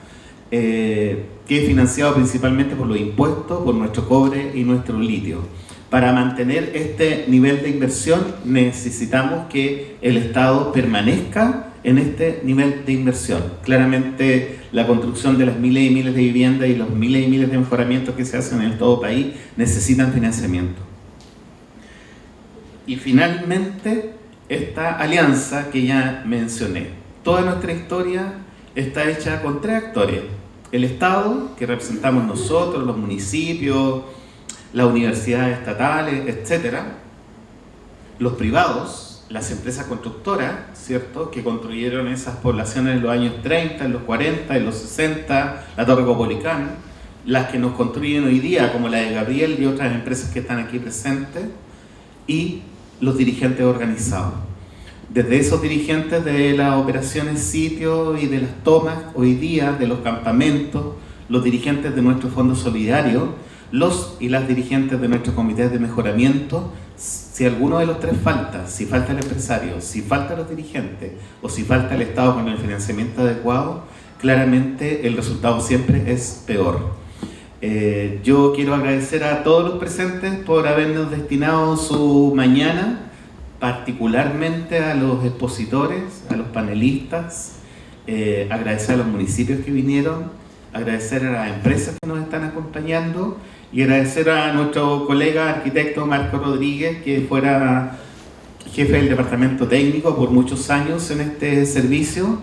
que es financiado principalmente por los impuestos, por nuestro cobre y nuestro litio. Para mantener este nivel de inversión necesitamos que el Estado permanezca en este nivel de inversión. Claramente la construcción de las miles y miles de viviendas y los miles y miles de mejoramientos que se hacen en todo el país necesitan financiamiento. Y finalmente, esta alianza que ya mencioné. Toda nuestra historia está hecha con 3 actores. El Estado, que representamos nosotros, los municipios, las universidades estatales, etc. Los privados, las empresas constructoras, ¿cierto?, que construyeron esas poblaciones en los años 30, en los 40, en los 60, la Torre Copolicán, las que nos construyen hoy día, como la de Gabriel y otras empresas que están aquí presentes, y los dirigentes organizados. Desde esos dirigentes de las operaciones sitio y de las tomas hoy día, de los campamentos, los dirigentes de nuestro Fondo Solidario, los y las dirigentes de nuestros comités de mejoramiento, si alguno de los 3 falta, si falta el empresario, si faltan los dirigentes o si falta el Estado con el financiamiento adecuado, claramente el resultado siempre es peor. Yo quiero agradecer a todos los presentes por habernos destinado su mañana, particularmente a los expositores, a los panelistas, agradecer a los municipios que vinieron, agradecer a las empresas que nos están acompañando y agradecer a nuestro colega arquitecto Marco Rodríguez, que fuera jefe del departamento técnico por muchos años en este servicio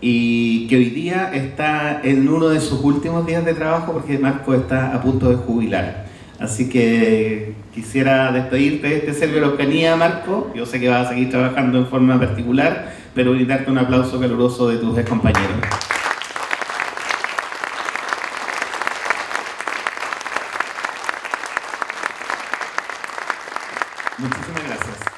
y que hoy día está en uno de sus últimos días de trabajo porque Marco está a punto de jubilar. Así que quisiera despedirte de este Servio Araucanía, Marco. Yo sé que vas a seguir trabajando en forma particular, pero brindarte un aplauso caluroso de tus compañeros. Muchísimas gracias.